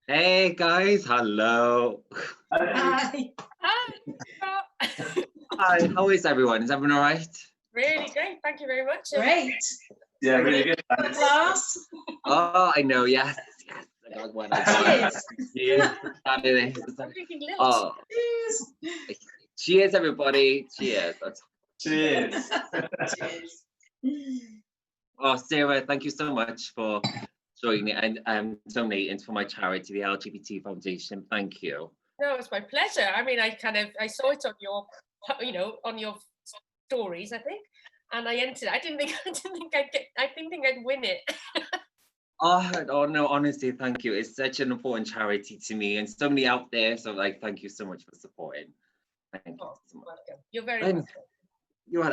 Hey guys, hello. Hi. Hi, how is everyone? Is everyone all right? Really great, thank you very much. Great. Yeah, really good. Thanks. Glass. Oh, I know, yes. I got one. Cheers. I'm drinking Lilt. Oh, Cheers. cheers, everybody. Cheers. Cheers. Cheers. Oh, Sarah, thank you so much for joining and donating for my charity, the LGBT Foundation. Thank you. No, it's my pleasure. I mean, I saw it on your, on your stories, I think, and I entered. I didn't think I'd win it. Oh no, honestly, thank you. It's such an important charity to me and so many out there. So thank you so much for supporting. Thank you so much. Welcome. You're very welcome.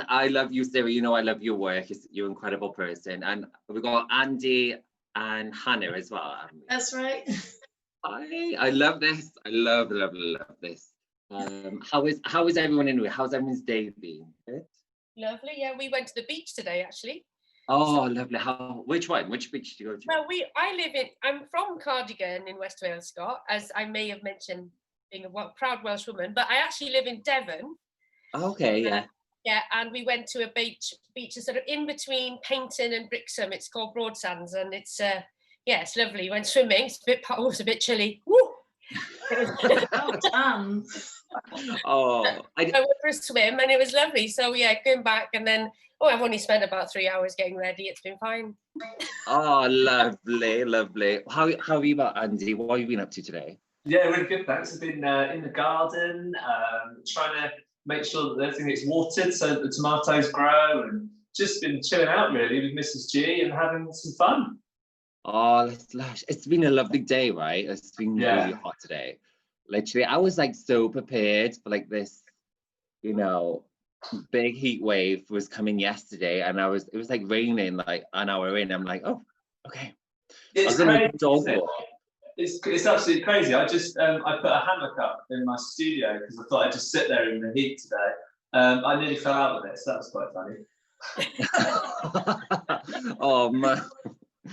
I love you, Sarah. You know I love your work. You're an incredible person. And we've got Andy and Hannah as well. That's right. I love this. I love this. How is everyone anyway? How's everyone's day been? Good? Lovely. Yeah, we went to the beach today, actually. Oh, lovely. Which one? Which beach did you go to? Well, I'm from Cardigan in West Wales, Scott, as I may have mentioned, being a proud Welsh woman, but I actually live in Devon. Okay, yeah. Yeah, and we went to a beach sort of in between Paynton and Brixham. It's called Broadsands, and it's it's lovely. Went swimming. It was a bit chilly. Woo! Oh, I went for a swim, and it was lovely. So yeah, going back, and then I've only spent about 3 hours getting ready. It's been fine. Oh, lovely. How have you been, Andy? What have you been up to today? Yeah, really good. Thanks. I've been in the garden, trying to make sure that everything gets watered so that the tomatoes grow, and just been chilling out really with Mrs. G and having some fun. Oh, that's lush. It's been a lovely day, right? It's been really hot today. Literally, I was so prepared for this, big heat wave was coming yesterday, and it was raining an hour in. I'm like, oh, okay. It's It's absolutely crazy. I just I put a hammock up in my studio because I thought I'd just sit there in the heat today. I nearly fell out with it, so that was quite funny. Oh man.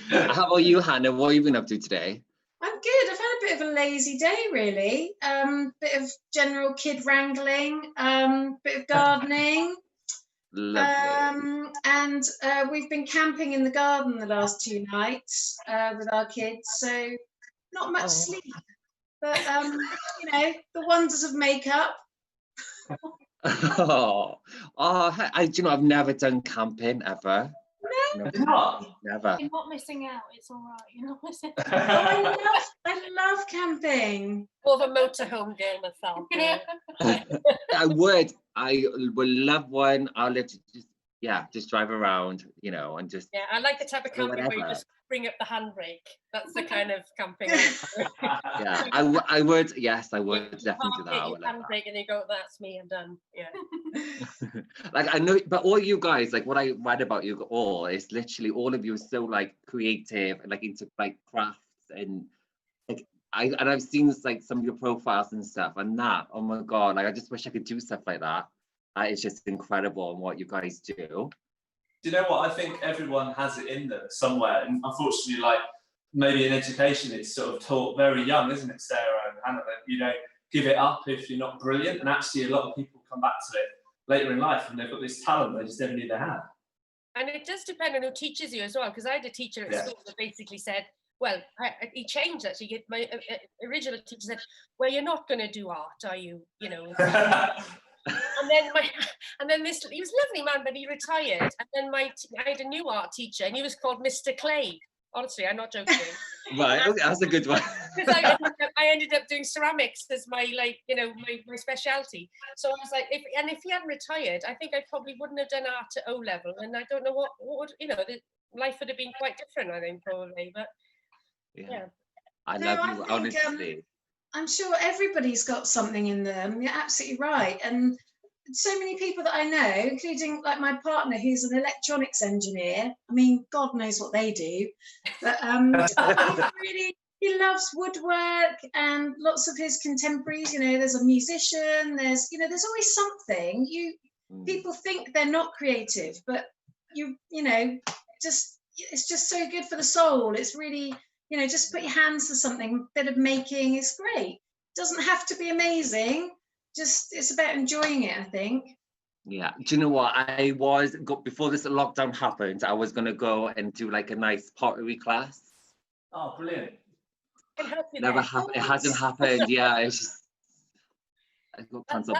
How about you, Hannah? What have you been up to today? I'm good. I've had a bit of a lazy day, really. Bit of general kid wrangling, bit of gardening. Lovely. And we've been camping in the garden the last 2 nights with our kids, so not much sleep. But the wonders of makeup. I've never done camping ever. No, never. You're not missing out. It's all right. You're not missing out. I love camping. More of a motorhome girl myself. I would love one. I'll let you just drive around, and just. Yeah, I like the type of camping where you just bring up the handbrake. That's the kind of camping. Yeah, I would. Yes, I would definitely do that. Handbrake, and you go, that's me. I'm done. Yeah. I know, but all you guys, what I read about you all is literally all of you are so creative and into crafts and I've seen some of your profiles and stuff and that. Oh my god! I just wish I could do stuff like that. It's just incredible on what you guys do. Do you know what? I think everyone has it in them somewhere, and unfortunately, maybe in education, it's sort of taught very young, isn't it, Sarah and Hannah? That give it up if you're not brilliant, and actually, a lot of people come back to it later in life, and they've got this talent they just never knew they had. And it does depend on who teaches you as well, because I had a teacher at school that basically said, well, he changed actually. My original teacher said, well, you're not going to do art, are you? And then this, he was a lovely man, but he retired. And then I had a new art teacher, and he was called Mr. Clay. Honestly, I'm not joking. Right, okay, that's a good one. Because I ended up doing ceramics as my my specialty. So I was like, if he hadn't retired, I think I probably wouldn't have done art at O level, and I don't know what would life would have been quite different. I think probably, but yeah. I love you, honestly. I'm sure everybody's got something in them. You're absolutely right, and so many people that I know, including my partner, who's an electronics engineer. I mean, God knows what they do, but he loves woodwork, and lots of his contemporaries. There's a musician. There's always something. People think they're not creative, but it's just so good for the soul. It's really You know, just put your hands to something, a bit of making is great. Doesn't have to be amazing. Just, it's about enjoying it, I think. Yeah. Do you know what? Before this lockdown happened, I was going to go and do like a nice pottery class. Oh, brilliant. Can help you Never there. happened. It hasn't happened. Yeah. It's just, I got cancelled.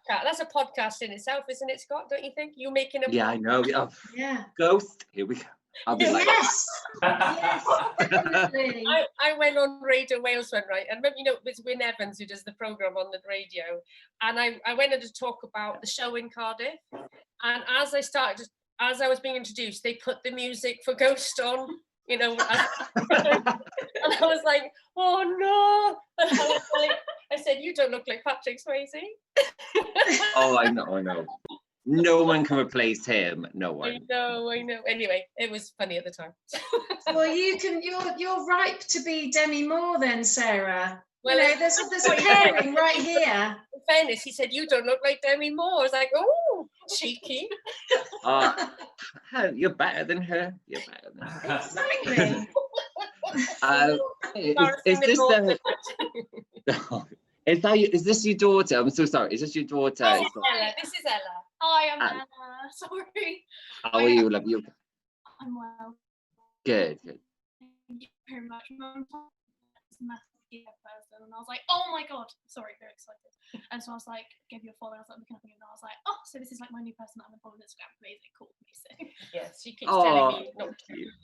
That's a podcast in itself, isn't it, Scott? Don't you think? You making a Yeah, I know. Oh, Yeah. Ghost. Here we go. I'll be like, Yes. Yes. Definitely. I went on Radio Wales one, right? And remember, you know, it's Wyn Evans who does the programme on the radio. And I went in to talk about the show in Cardiff. And as I was being introduced, they put the music for Ghost on, you know. And I was like, oh no. And I said, you don't look like Patrick Swayze. oh, I know. No one can replace him. No one. I know. Anyway, it was funny at the time. Well, you're ripe to be Demi Moore then, Sarah. Well, you know, there's a pairing right here. In fairness, he said, you don't look like Demi Moore. I was like, oh, cheeky. You're better than her. You're better than her. Exactly. Is this your daughter? I'm so sorry. Is this your daughter? This is Ella. Hi, I'm Anna. Sorry. How are you, love you? I'm well. Good. Thank you very much. Mum is a massive gear person, and I was like, oh my god, sorry, very excited. And so I was like, gave you a follow. I was like looking up again, and I was like, oh, so this is like my new person that I'm following on Instagram. Amazing, cool, amazing. Yes, she keeps telling me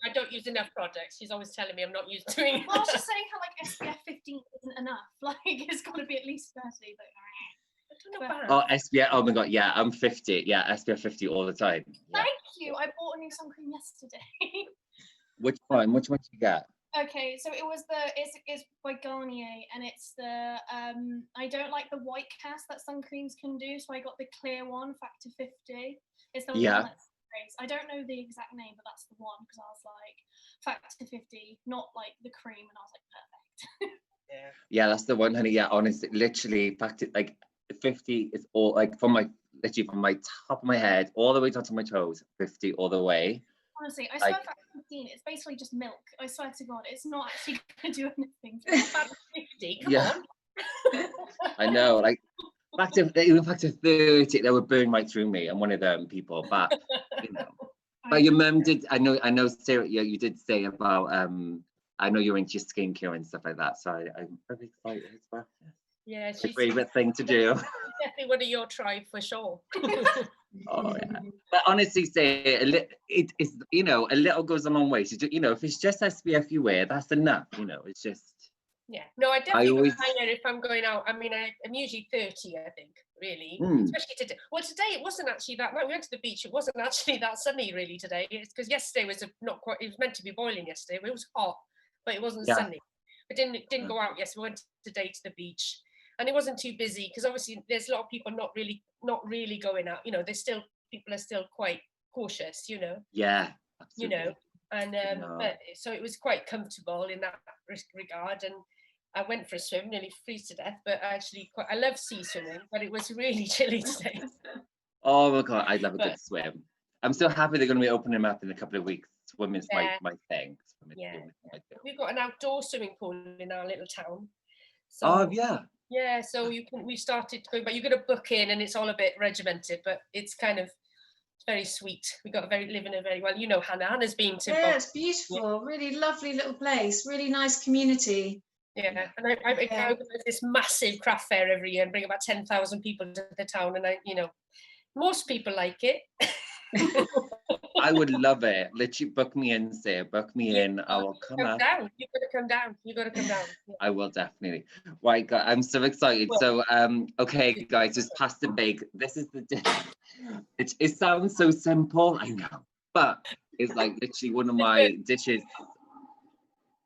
I don't use enough projects. She's always telling me I'm not used to it. Well, I was just saying how like SPF 15 isn't enough. Like it's got to be at least 30. But Oh, SPF. Oh my god, yeah, I'm 50. Yeah, SPF 50 all the time. Yeah. Thank you. I bought a new sun cream yesterday. Which one? Which one did you get? Okay, so it's by Garnier, and it's the I don't like the white cast that sun creams can do, so I got the clear one, factor 50. It's the one that's sprays. I don't know the exact name, but that's the one because I was like factor 50, not like the cream, and I was like perfect. Yeah, that's the one, honey. Yeah, honestly, literally, factor like 50 is all like from my top of my head all the way down to my toes, 50 all the way. Honestly, I swear factor 15, it's basically just milk. I swear to God, it's not actually going to do anything. Factor 50, come on. I know, like even factor 30, that would burn right through me. I'm one of them people, but you know. But your mum did. I know, Sarah. Yeah, you did say about. I know you're into your skincare and stuff like that, so I'm very excited as well. Yeah, it's my favorite thing to do. Definitely one of your tribe for sure. Oh yeah, but honestly, say it is. You know, a little goes a long way. So, you know, if it's just SPF you wear, that's enough. You know, it's just. Yeah, no, I definitely go higher if I'm going out. I mean, I'm usually 30, I think, really. Especially today. Well, today it wasn't actually that. When we went to the beach, it wasn't actually that sunny really today. It's because yesterday was not quite. It was meant to be boiling yesterday, but it was hot, but it wasn't sunny. I didn't go out yesterday. We went today to the beach. And it wasn't too busy because obviously there's a lot of people not really going out. You know, people are still quite cautious. You know. Yeah. Absolutely. You know, and but, so it was quite comfortable in that regard. And I went for a swim, nearly freeze to death. But I love sea swimming, but it was really chilly today. Oh my god, I love a good swim. I'm so happy they're going to be opening them up in a couple of weeks. Swimming's my thing. We've got an outdoor swimming pool in our little town. So, yeah, so we started going, but you got to book in, and it's all a bit regimented, but it's kind of very sweet. We got live in a very well. You know, Hannah's been to. Yeah, it's beautiful. Really lovely little place. Really nice community. Yeah, and I go to this massive craft fair every year and bring about 10,000 people to the town, and most people like it. I would love it. Literally book me in, Sarah. Book me in. I will come down. You've got to come down. You've got to come down. Yeah. I will definitely. Right, guys, I'm so excited. So, okay, guys, just past the bake. This is the dish. It sounds so simple, I know, but it's like literally one of my dishes.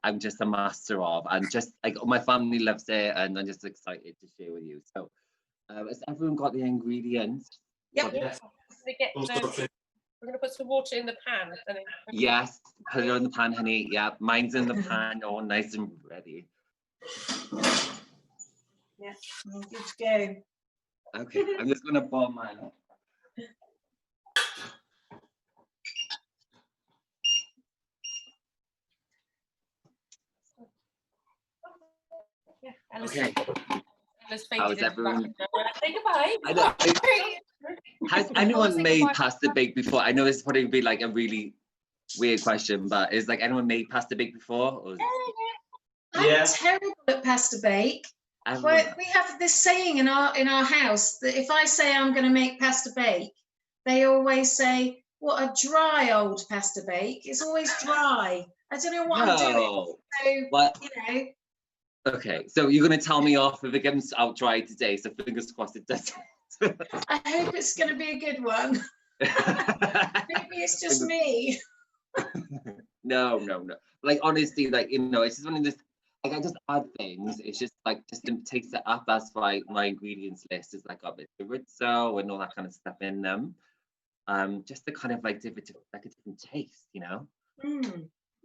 I'm just a master of, and just like my family loves it, and I'm just excited to share with you. So, has everyone got the ingredients? Yep. Yes. We're going to put some water in the pan. Yes, put it on the pan, honey. Yeah, mine's in the pan, all nice and ready. Yeah, good to go. Okay, I'm just going to boil mine up. Yeah. Okay. How's everyone? Say goodbye. I know. Has anyone made pasta bake before? I know it's probably be like a really weird question, but is like anyone made pasta bake before? Or... I'm terrible at pasta bake. Well, we have this saying in our house that if I say I'm going to make pasta bake, they always say, "What a dry old pasta bake! It's always dry." I don't know what I'm doing. So what? you know. Okay, so you're going to tell me off if it comes out dry today. So fingers crossed it does. I hope it's going to be a good one. Maybe it's just me. No. Like honestly, like it's just one of this. Like I just add things. It's just like just to taste it up. That's why my ingredients list is like a bit of chorizo and all that kind of stuff in them. Just to kind of like give it like a different taste,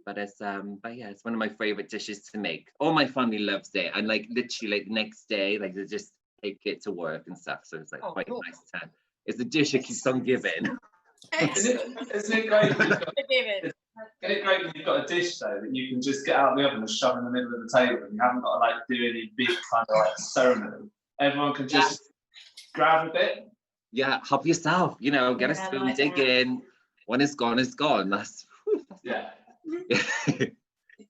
But it's yeah, it's one of my favorite dishes to make. All my family loves it, and like literally like the next day, like they just take it to work and stuff. So it's like quite a nice time. It's a dish that keeps on giving. Isn't it great? Isn't it great when you've got a dish though that you can just get out of the oven and shove in the middle of the table, and you haven't got to like do any big kind of like ceremony. Everyone can just grab a bit. Yeah, help yourself. Get a spoon, dig in. When it's gone, it's gone. That's yeah.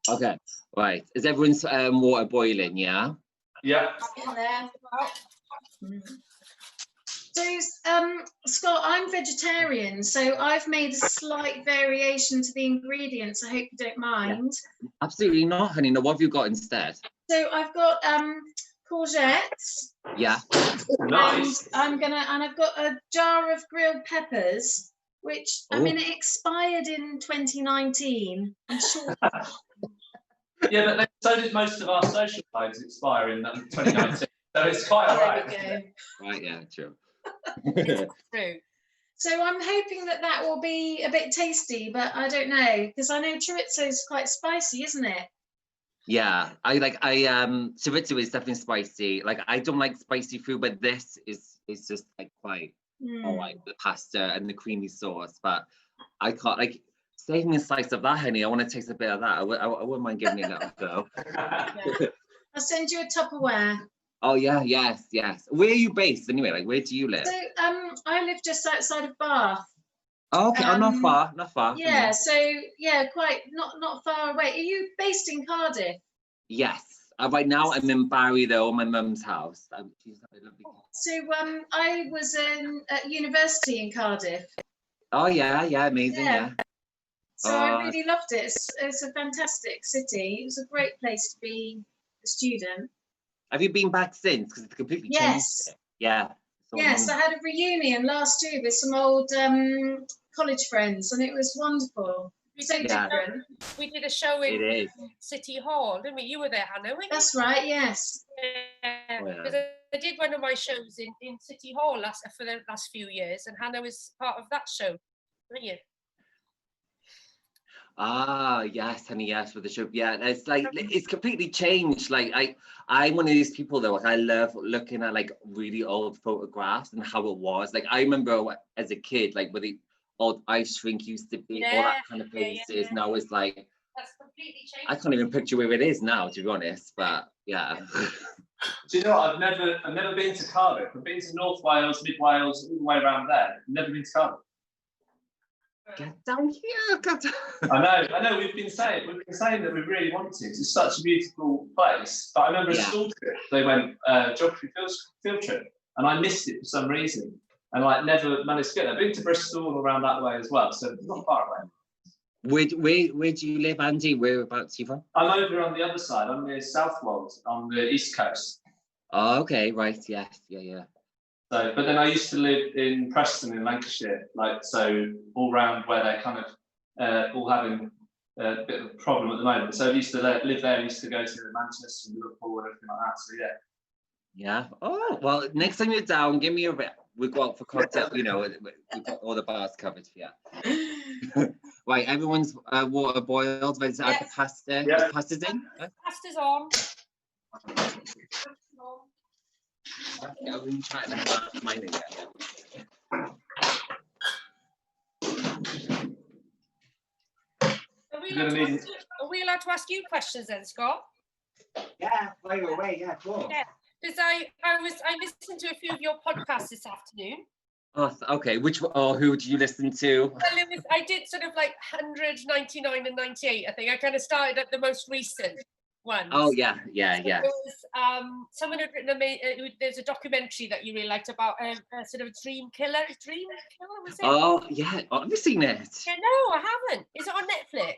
Okay, right. Is everyone's water boiling? Yeah. Yeah. So, Scott, I'm vegetarian, so I've made a slight variation to the ingredients. I hope you don't mind. Yeah. Absolutely not, honey. Now, what have you got instead? So I've got courgettes. Yeah. Nice. And I've got a jar of grilled peppers, which I mean it expired in 2019. I'm sure. Yeah, but so did most of our social lives expire in 2019. So it's quite alright. Right, yeah, true. True. So I'm hoping that will be a bit tasty, but I don't know, because I know chorizo is quite spicy, isn't it? Yeah, chorizo is definitely spicy. Like I don't like spicy food, but this is just like quite alright. The pasta and the creamy sauce, but I can't like save me a slice of that, honey. I want to taste a bit of that. I wouldn't mind giving it a little go. I'll send you a Tupperware. Oh yeah, yes. Where are you based anyway? Like where do you live? So I live just outside of Bath. Oh, okay, not far. Yeah, so yeah, quite not far away. Are you based in Cardiff? Yes. Right now I'm in Barry though, my mum's house. So I was at university in Cardiff. Oh yeah, amazing, yeah. So I really loved it. It's a fantastic city. It was a great place to be a student. Have you been back since? Because it's completely changed. Yeah. Yes, I had a reunion last year with some old college friends, and it was wonderful. So different. We did a show in City Hall, didn't we? You were there, Hannah, weren't you? That's right, yes. Yeah, because I did one of my shows in City Hall for the last few years, and Hannah was part of that show, weren't you? Ah, yes, honey, yes, for the show. Yeah, it's like it's completely changed. Like I'm one of these people though. Like I love looking at like really old photographs and how it was. Like I remember as a kid, like where the old ice rink used to be, all that kind of places. Now it's like that's completely changed. I can't even picture where it is now, to be honest. But yeah. Do you know what? I've never been to Cardiff. I've been to North Wales, Mid Wales, all the way around there. I've never been to Cardiff. Get down here. I know. We've been saying that we really want to. It's such a beautiful place. But I remember a school trip. They went geography field trip, and I missed it for some reason, and like never managed to get there. I've been to Bristol all around that way as well, so not far away. Where do you live, Andy? Whereabouts are you from? I'm over on the other side. I'm near Southwold on the east coast. Oh, okay, right. Yes, yeah. So, but then I used to live in Preston in Lancashire, like so all round where they're kind of all having a bit of a problem at the moment. So I used to live there. I used to go to Manchester and Liverpool and everything like that. So yeah. Yeah. Oh well, next time you're down, give me a rep. We go out for cocktail. We've got all the bars covered. Yeah. Right. Everyone's water boiled. Ready to add the pasta. Yeah. Pasta's in. Pasta's on. Yeah, I'm going to try that. Mine again. Are we allowed to ask you questions then, Scott? Yeah, fire away. Yeah, cool. Yeah, because I listened to a few of your podcasts this afternoon. Oh, okay. Who do you listen to? Well, I did sort of like 199 and 98. I think I kind of started at the most recent ones. Oh yeah. So there was someone had written there's a documentary that you really liked about a sort of dream killer. Was it? Oh yeah, have you seen it? Yeah, no, I haven't. Is it on Netflix?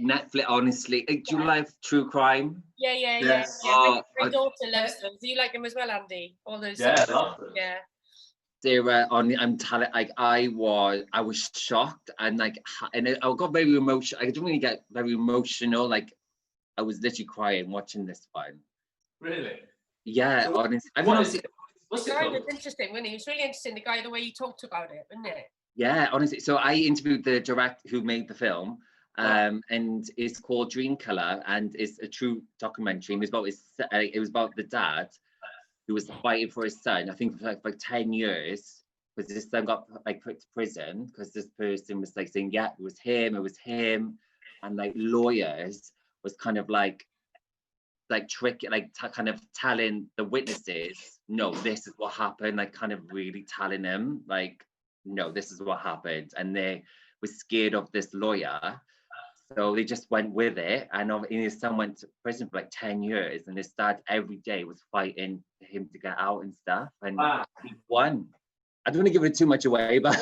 Netflix, honestly. Do you like true crime? Yeah. My daughter loves them. Do you like them as well, Andy? All those. Yeah, I love them. Yeah. They were on. I'm telling. Like I was shocked and I got very emotional. I didn't really get very emotional. Like I was literally crying watching this one. Really? Yeah, So honestly. what's it The guy called? was interesting, wasn't he? It was really interesting. The guy, the way he talked about it, wasn't it? Yeah, honestly. So I interviewed the director who made the film, and it's called Dream Killer, and it's a true documentary. And it was about the dad who was fighting for his son. I think for like 10 years, because his son got like put to prison because this person was like saying, yeah, it was him, and like lawyers was kind of like trick, kind of telling the witnesses, no, this is what happened, like kind of really telling them like, no, this is what happened, and they were scared of this lawyer, so they just went with it. And his son went to prison for like 10 years, and his dad every day was fighting for him to get out and stuff, and he won. I don't want to give it too much away, but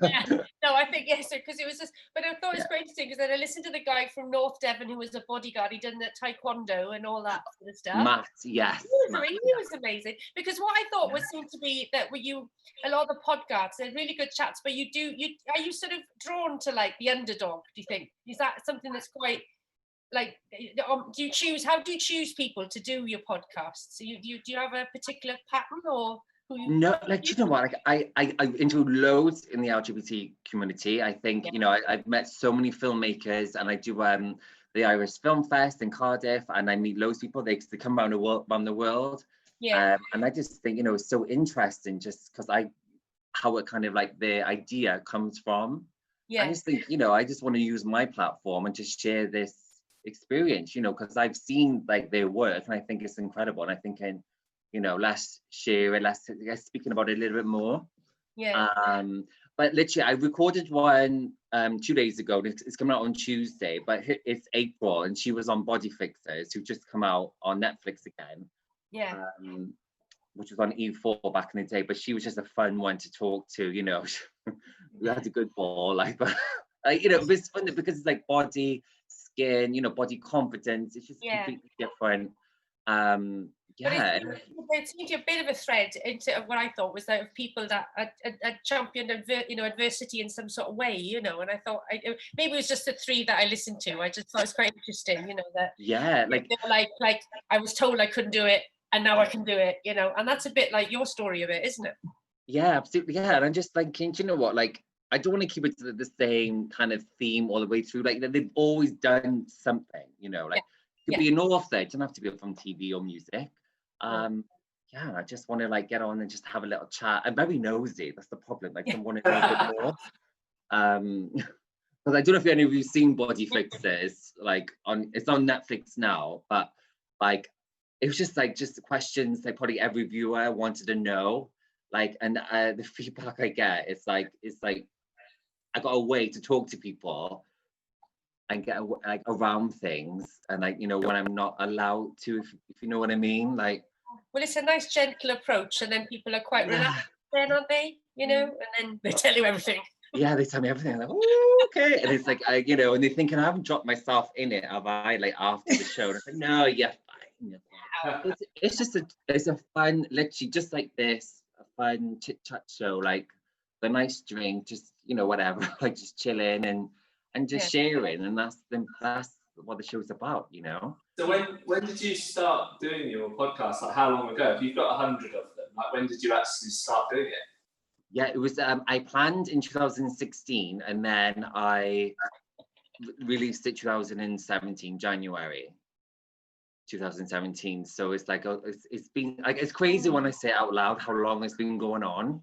yeah, no, I think yes, because it was just. But I thought it was quite interesting because then I listened to the guy from North Devon who was a bodyguard. He done the taekwondo and all that sort of stuff. Matt, yes, He was amazing. Because what I thought was seemed to be that a lot of the podcasts, they're really good chats, but are you sort of drawn to like the underdog? Do you think is that something that's quite like? How do you choose people to do your podcasts? Do you have a particular pattern or? No, like, you know what, like I interview loads in the LGBT community. I think, I've met so many filmmakers, and I do the Irish Film Fest in Cardiff, and I meet loads of people. They come around the world. Yeah. And I just think, it's so interesting just because how it kind of like the idea comes from. Yeah. I just think, I just want to use my platform and just share this experience, because I've seen like their work, and I think it's incredible. And I think let's share it, let's speaking about it a little bit more. Yeah. But literally, I recorded one 2 days ago. It's coming out on Tuesday, but it's April, and she was on Body Fixers, who just come out on Netflix again. Yeah. Which was on E4 back in the day, but she was just a fun one to talk to. We had a good ball, but it was fun because it's like body, skin, body confidence. It's just completely different. Yeah. But it seemed to be a bit of a thread into what I thought was that of people that had championed adversity in some sort of way, and I thought maybe it was just the three that I listened to. I just thought it was quite interesting, that like I was told I couldn't do it, and now I can do it, and that's a bit like your story of it, isn't it? Yeah, absolutely. Yeah, and I'm just thinking, you know what, like I don't want to keep it to the same kind of theme all the way through. Like they've always done something, like it could be an author. It doesn't have to be from TV or music. Yeah, I just want to like get on and just have a little chat. I'm very nosy. That's the problem. Like I want to know a bit more. Because I don't know if any of you've seen Body Fixers. Like it's on Netflix now, but like it was just questions that probably every viewer wanted to know. Like, and the feedback I get, it's like I got a way to talk to people and get like around things, and like when I'm not allowed to, if you know what I mean, like. Well, it's a nice gentle approach, and then people are quite relaxed, then, aren't they? And then they tell you everything. Yeah, they tell me everything. I'm like, oh, okay. And it's like, and they think, I haven't dropped myself in it, have I? Like after the show, and it's like, no, yeah, fine. It's just a fun, literally, just like this, a fun chit chat show, like the nice drink, just whatever, like just chilling and just sharing, and that's what the show's about, So when did you start doing your podcast? Like how long ago? If you've got 100 of them, like when did you actually start doing it? Yeah, it was. I planned in 2016, and then I released it 2017 January 2017. So it's like it's been like it's crazy when I say it out loud how long it's been going on.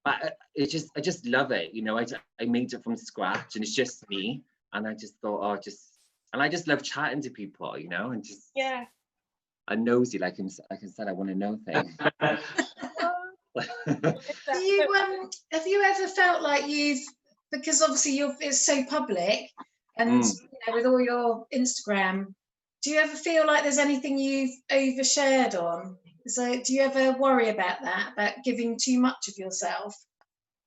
But I just love it. I made it from scratch, and it's just me. And I just thought, just And I just love chatting to people, you know, and just I'm nosy, like I said, I want to know things. Do you have you ever felt like because obviously it's so public, and you know, with all your Instagram, do you ever feel like there's anything you've overshared on? So do you ever worry about that, about giving too much of yourself?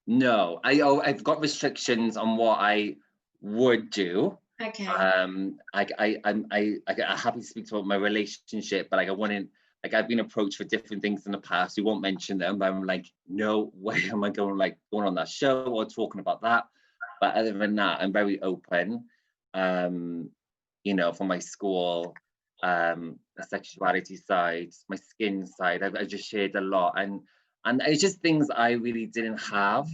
No, I've got restrictions on what I would do. Okay. I'm happy to speak about my relationship, but like I wouldn't, like I've been approached for different things in the past. We won't mention them, but I'm like, no way am I going on that show or talking about that. But other than that, I'm very open. You know, for my school, the sexuality side, my skin side, I've just shared a lot, and it's just things I really didn't have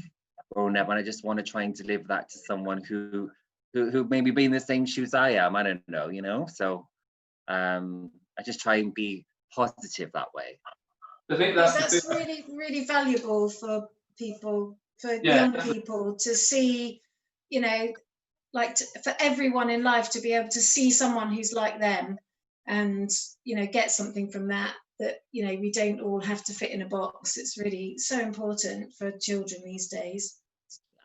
growing up, and I just want to try and deliver that to someone who maybe be in the same shoes I am. I don't know, you know. So I just try and be positive that way. I think that's really, really valuable for people, for young people to see, you know, like for everyone in life to be able to see someone who's like them, and you know, get something from that, you know, we don't all have to fit in a box. It's really so important for children these days.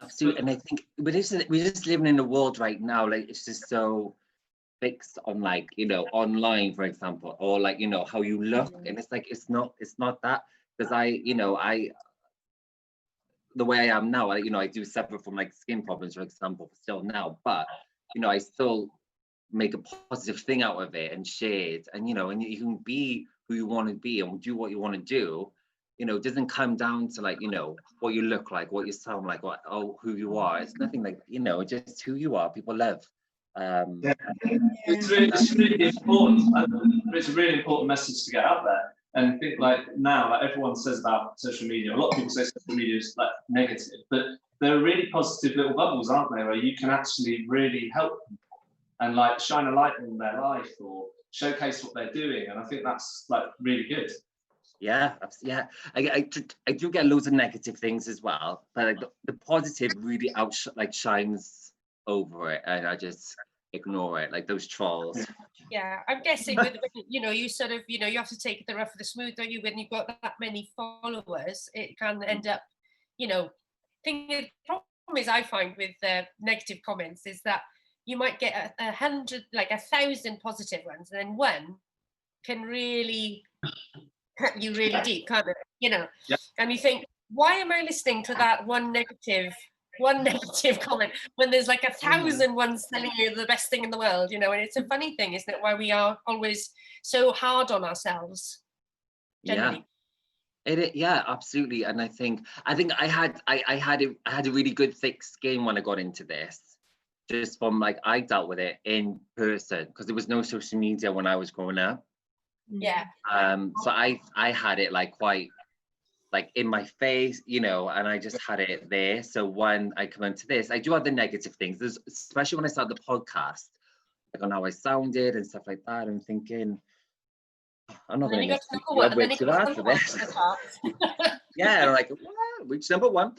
Absolutely. And I think we're just living in a world right now, like it's just so fixed on, like, you know, online, for example, or like, you know, how you look, and it's like it's not that, because the way I am now, you know, I do suffer from like skin problems, for example, still now, but you know, I still make a positive thing out of it and share it, and you know, and you can be who you want to be and do what you want to do. You know, it doesn't come down to like, you know, what you look like, what you sound like, who you are. It's nothing like, you know, just who you are. People love. It's really important. It's a really important message to get out there. And I think like now, like everyone says about social media, a lot of people say social media is like negative, but there are really positive little bubbles, aren't there, where you can actually really help people and like shine a light on their life or showcase what they're doing. And I think that's like really good. Yeah. I do get loads of negative things as well, but like, the positive really shines over it, and I just ignore it, like those trolls. Yeah, I'm guessing with, you know, you sort of, you know, you have to take the rough with the smooth, don't you? When you've got that many followers, it can end up, you know, the problem is I find with negative comments is that you might get 100, like 1,000 positive ones, and then one can really hurt you really deep, can't it? You know, and you think, why am I listening to that one negative comment when there's like 1,000 ones telling you the best thing in the world, you know? And it's a funny thing, isn't it, why we are always so hard on ourselves generally. Yeah, absolutely. And I think I had a really good thick skin when I got into this, just from like I dealt with it in person because there was no social media when I was growing up. Yeah. So I had it like quite like in my face, you know, and I just had it there. So when I come into this, I do have the negative things. There's, especially when I started the podcast, like on how I sounded and stuff like that. I'm thinking, I'm not going to get after this. Yeah, like, which number one?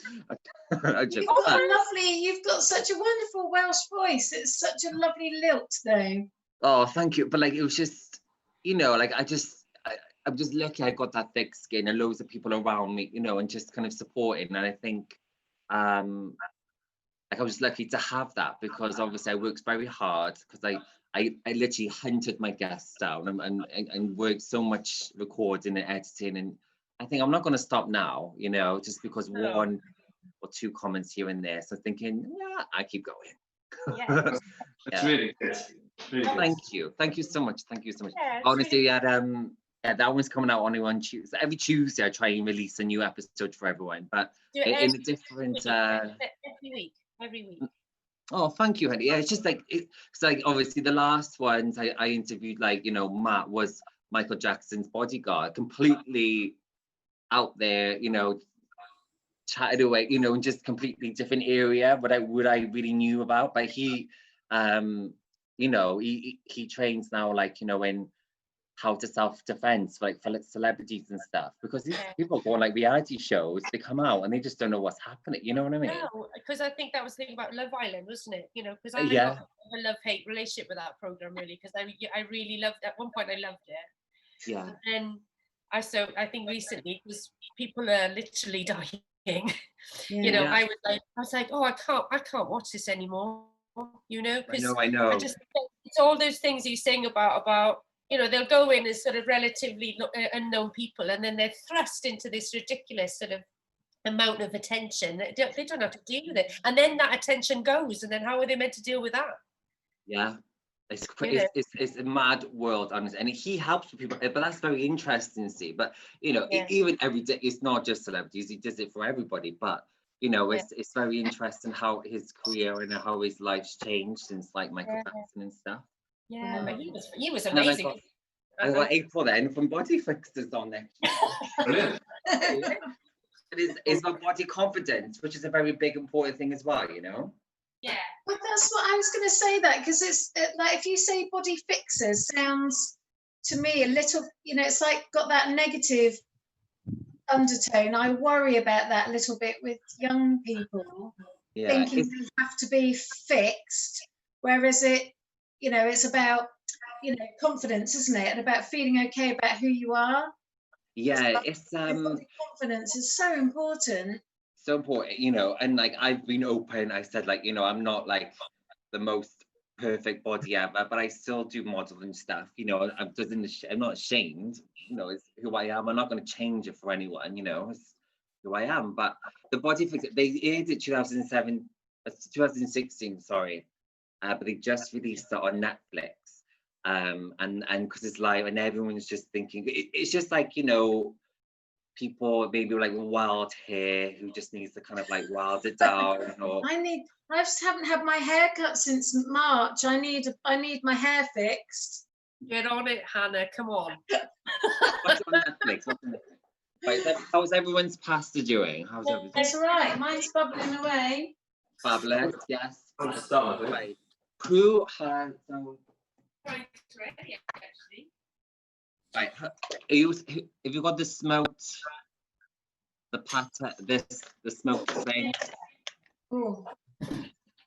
You've got lovely. You've got such a wonderful Welsh voice. It's such a lovely lilt, though. Oh, thank you. But like, it was just, you know, like I'm just lucky I got that thick skin and loads of people around me, you know, and just kind of supporting. And I think, like I was lucky to have that because obviously I worked very hard because I literally hunted my guests down and worked so much recording and editing. And I think I'm not going to stop now, you know, just because one or two comments here and there. So thinking, yeah, I keep going. Yeah. It's really good. Really Thank you so much. Yeah, honestly, really that one's coming out only on Tuesday. Every Tuesday I try and release a new episode for everyone, but in a different every week. Oh, thank you, honey. Yeah, it's just like it's like obviously the last ones I interviewed, like, you know, Matt was Michael Jackson's bodyguard, completely out there, you know, chatted away, you know, in just completely different area what I really knew about. But he you know, he trains now, like, you know, in how to self-defense for celebrities and stuff, because these people go on like reality shows, they come out and they just don't know what's happening, you know what I mean? No, because I think that was the thing about Love Island, wasn't it? You know, because I Yeah. got a love-hate relationship with that program, really, because I really loved, at one point I loved it. Yeah. And then I think recently, because people are literally dying, you know, Yeah. I was like, oh, I can't watch this anymore, you know, because I know. I just, it's all those things you saying about, you know, they'll go in as sort of relatively unknown people, and then they're thrust into this ridiculous sort of amount of attention. They don't know how to deal with it, and then that attention goes, and then how are they meant to deal with that? Yeah, it's a mad world, honestly, and he helps people, but that's very interesting to see. But you know, even every day, it's not just celebrities; he does it for everybody. But you know, it's very interesting how his career and how his life's changed since like Michael Jackson and stuff. Yeah, but he was amazing. I got April then from Body Fixers on there. Brilliant. It's about body confidence, which is a very big important thing as well, you know. Yeah. But that's what I was going to say, that because it's like, if you say body fixers, sounds to me a little, you know, it's like got that negative undertone. I worry about that a little bit with young people, thinking they have to be fixed, whereas you know, it's about, you know, confidence, isn't it, and about feeling okay about who you are. Yeah, confidence is so important. So important, you know, and like I've been open. I said, like, you know, I'm not like the most perfect body ever, but I still do modeling stuff, you know. I'm not ashamed, you know, it's who I am. I'm not going to change it for anyone, you know, it's who I am. But the body fix, they aired it 2016, sorry, but they just released it on Netflix. And because it's live and everyone's just thinking, it's just like, you know, people maybe like wild hair who just needs to kind of like wild it down. Or I just haven't had my hair cut since March. I need my hair fixed. Get on it, Hannah, come on. What's on Netflix? Right, how's everyone's pasta doing? How's everything? It's all right, mine's bubbling away. Fabulous, yes. Right. Who has Right, ready, actually. right, have you got the smoked, the pata, the smoked thing? Oh,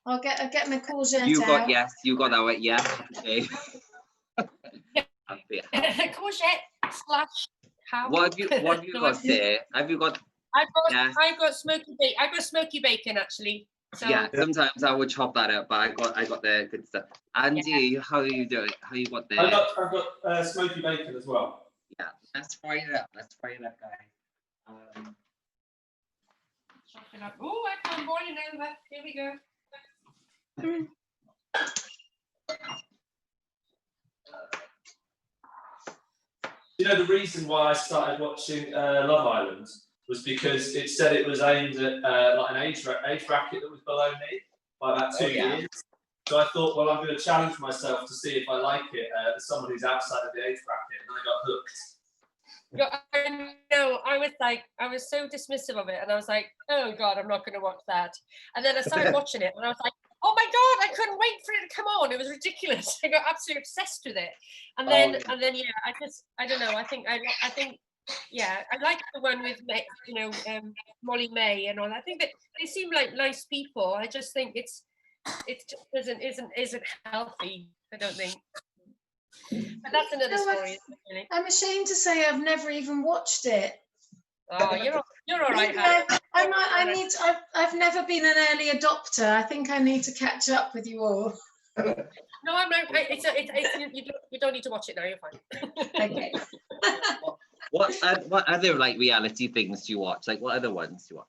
I'll get my courgette You got out. yes, you got that right, yeah. Okay. Courgette / how? What have you got there? Have you got? I've got smoky bacon actually. So, yeah, sometimes I would chop that up, but I got the good stuff. Andy, how are you doing? How you got there? I've got smoky bacon as well. Yeah, let's fry it up. Let's fry it up, guys. chop it up. Oh, I'm boiling over. Here we go. You know, the reason why I started watching Love Island was because it said it was aimed at like an age bracket that was below me by about 2 years. So I thought, well, I'm going to challenge myself to see if I like it as someone who's outside of the age bracket, and I got hooked. I know. I was so dismissive of it, and I was like, oh God, I'm not going to watch that. And then I started watching it, and I was like, oh my God, I couldn't wait for it to come on. It was ridiculous. I got absolutely obsessed with it. And then, yeah, I don't know. I think, yeah, I like the one with, you know, Molly May and all. I think that they seem like nice people. I just think it just isn't healthy. I don't think. But that's another story. Really. I'm ashamed to say I've never even watched it. Oh, you're all right. I've never been an early adopter. I think I need to catch up with you all. No, I'm not. You don't need to watch it now. You're fine. Okay. What other like reality things do you watch? Like what other ones do you watch?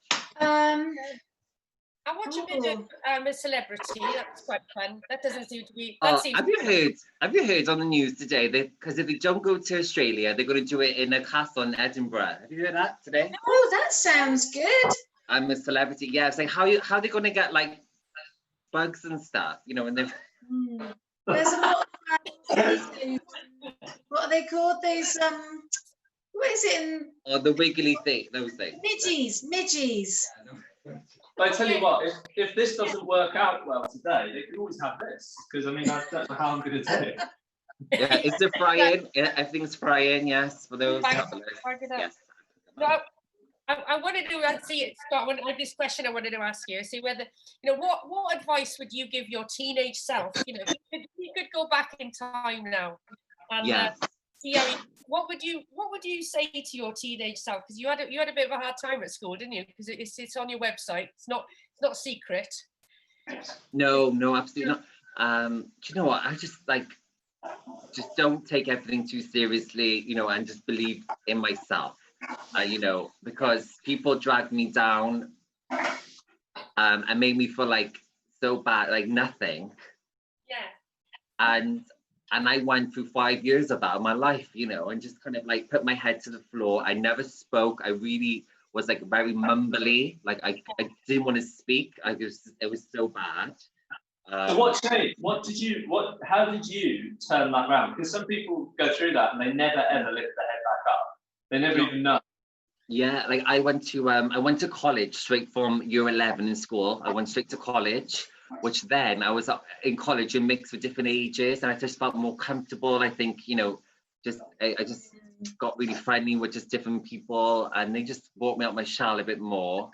I watch a bit of a celebrity. That's quite fun. That doesn't seem to be. Have you heard on the news today that because if they don't go to Australia, they're going to do it in a castle in Edinburgh? Have you heard that today? Oh, that sounds good. I'm a celebrity. Yeah, it's like how are they going to get like bugs and stuff? You know, and they've. There's a lot of what are they called? These what is it in? Oh, the wiggly thing. Those things. Midgies. But I tell you what, if this doesn't work out well today, they can always have this, because I mean, I don't know how I'm going to do it. Yeah, is it frying? Yeah, everything's frying, yes, for those. Yes. No, I wanted to see, Scott, this question I wanted to ask you, see whether, what advice would you give your teenage self? If you could go back in time now and see how what would you say to your teenage self? Because you had a bit of a hard time at school, didn't you? Because it's on your website. It's not secret. No, absolutely not. Do you know what? I just don't take everything too seriously, and just believe in myself. Because people dragged me down and made me feel like so bad, like nothing. Yeah. And I went through 5 years of that in my life, and just kind of like put my head to the floor. I never spoke. I really was like very mumbly. Like I didn't want to speak. It was so bad. So what changed? How did you turn that around? Because some people go through that and they never ever lift their head back up. They never even know. Yeah, like I went to college straight from year 11 in school. I went straight to college, which then I was in college and mixed with different ages, and I just felt more comfortable. I think, I just got really friendly with just different people, and they just brought me out my shell a bit more.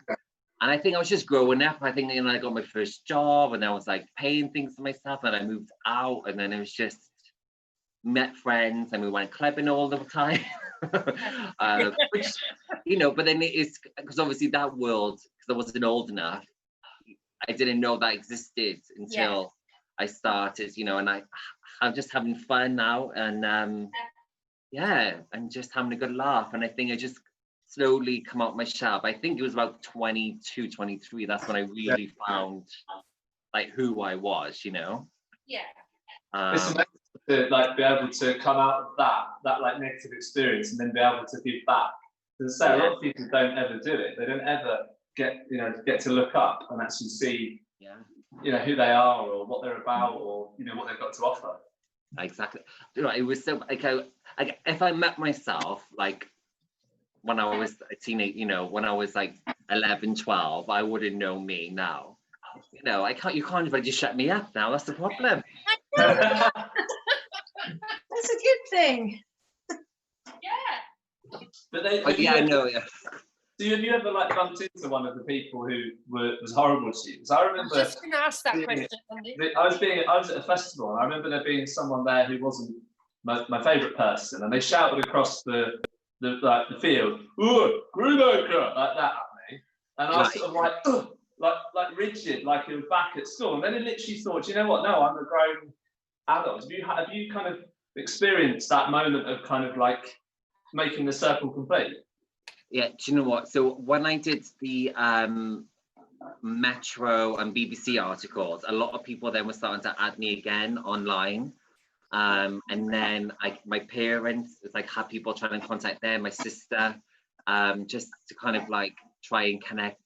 And I think I was just growing up. I think, I got my first job, and I was like paying things for myself, and I moved out, and then it was just met friends, and we went clubbing all the time. Which, but then it's because obviously that world, because I wasn't old enough, I didn't know that existed until I started, and I'm just having fun now, and and just having a good laugh. And I think I just slowly come out my shell. I think it was about 22, 23. That's when I really found like who I was, Yeah. It's amazing to be able to come out of that like negative experience and then be able to give back. As I say, a lot of people don't ever do it. They don't ever get to look up and actually see who they are or what they're about or what they've got to offer. Exactly. It was so like if I met myself like when I was a teenage, when I was like 11, 12, I wouldn't know me now. You can't even just shut me up now. That's the problem. That's a good thing. Yeah. But I know. Yeah. So have you ever bumped into one of the people who was horrible to you? Because I remember. I was just going to ask that question, Andy. I was at a festival, and I remember there being someone there who wasn't my favourite person, and they shouted across the field, "Ooh, Greenacre," like that at me, and I was sort of like rigid, like it was back at school, and then I literally thought, you know what? No, I'm a grown adult. Have you kind of experienced that moment of kind of like making the circle complete? Yeah, do you know what? So when I did the Metro and BBC articles, a lot of people then were starting to add me again online. And then my parents, it's like had people trying to contact them, my sister, just to kind of like try and connect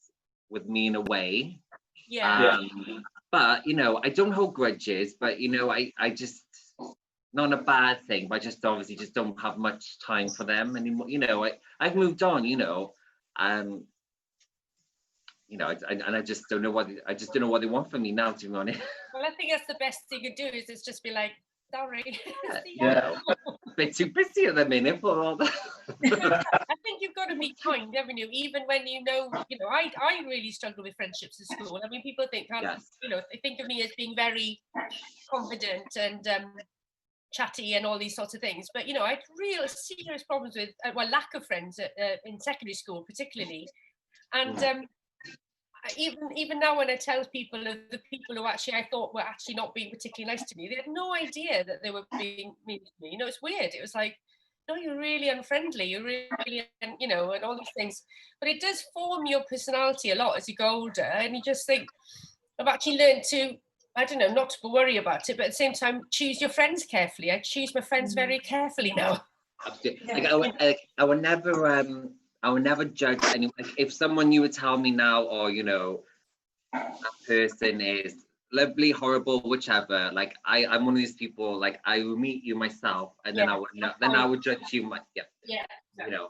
with me in a way. But I don't hold grudges, but I just, not a bad thing, but I just obviously just don't have much time for them anymore. I've moved on, and I just don't know what they want from me now, to be honest. Well, I think that's the best thing you do is just be like, sorry. A bit too busy at the minute for all that. I think you've got to be kind, haven't you? Even when I really struggle with friendships at school. I mean, people think, they think of me as being very confident and chatty and all these sorts of things, but I had real serious problems with lack of friends in secondary school particularly, and even now when I tell people of the people who actually I thought were actually not being particularly nice to me, they had no idea that they were being mean to me. It's weird. It was like, no, you're really unfriendly, you're really and all these things, but it does form your personality a lot as you go older, and you just think, I've actually learned to, I don't know, not to worry about it, but at the same time, choose your friends carefully. I choose my friends very carefully now. Absolutely. I would never judge anyone. Like, if someone you would tell me now, or that person is lovely, horrible, whichever. Like I'm one of these people. Like I will meet you myself, and then I would judge you.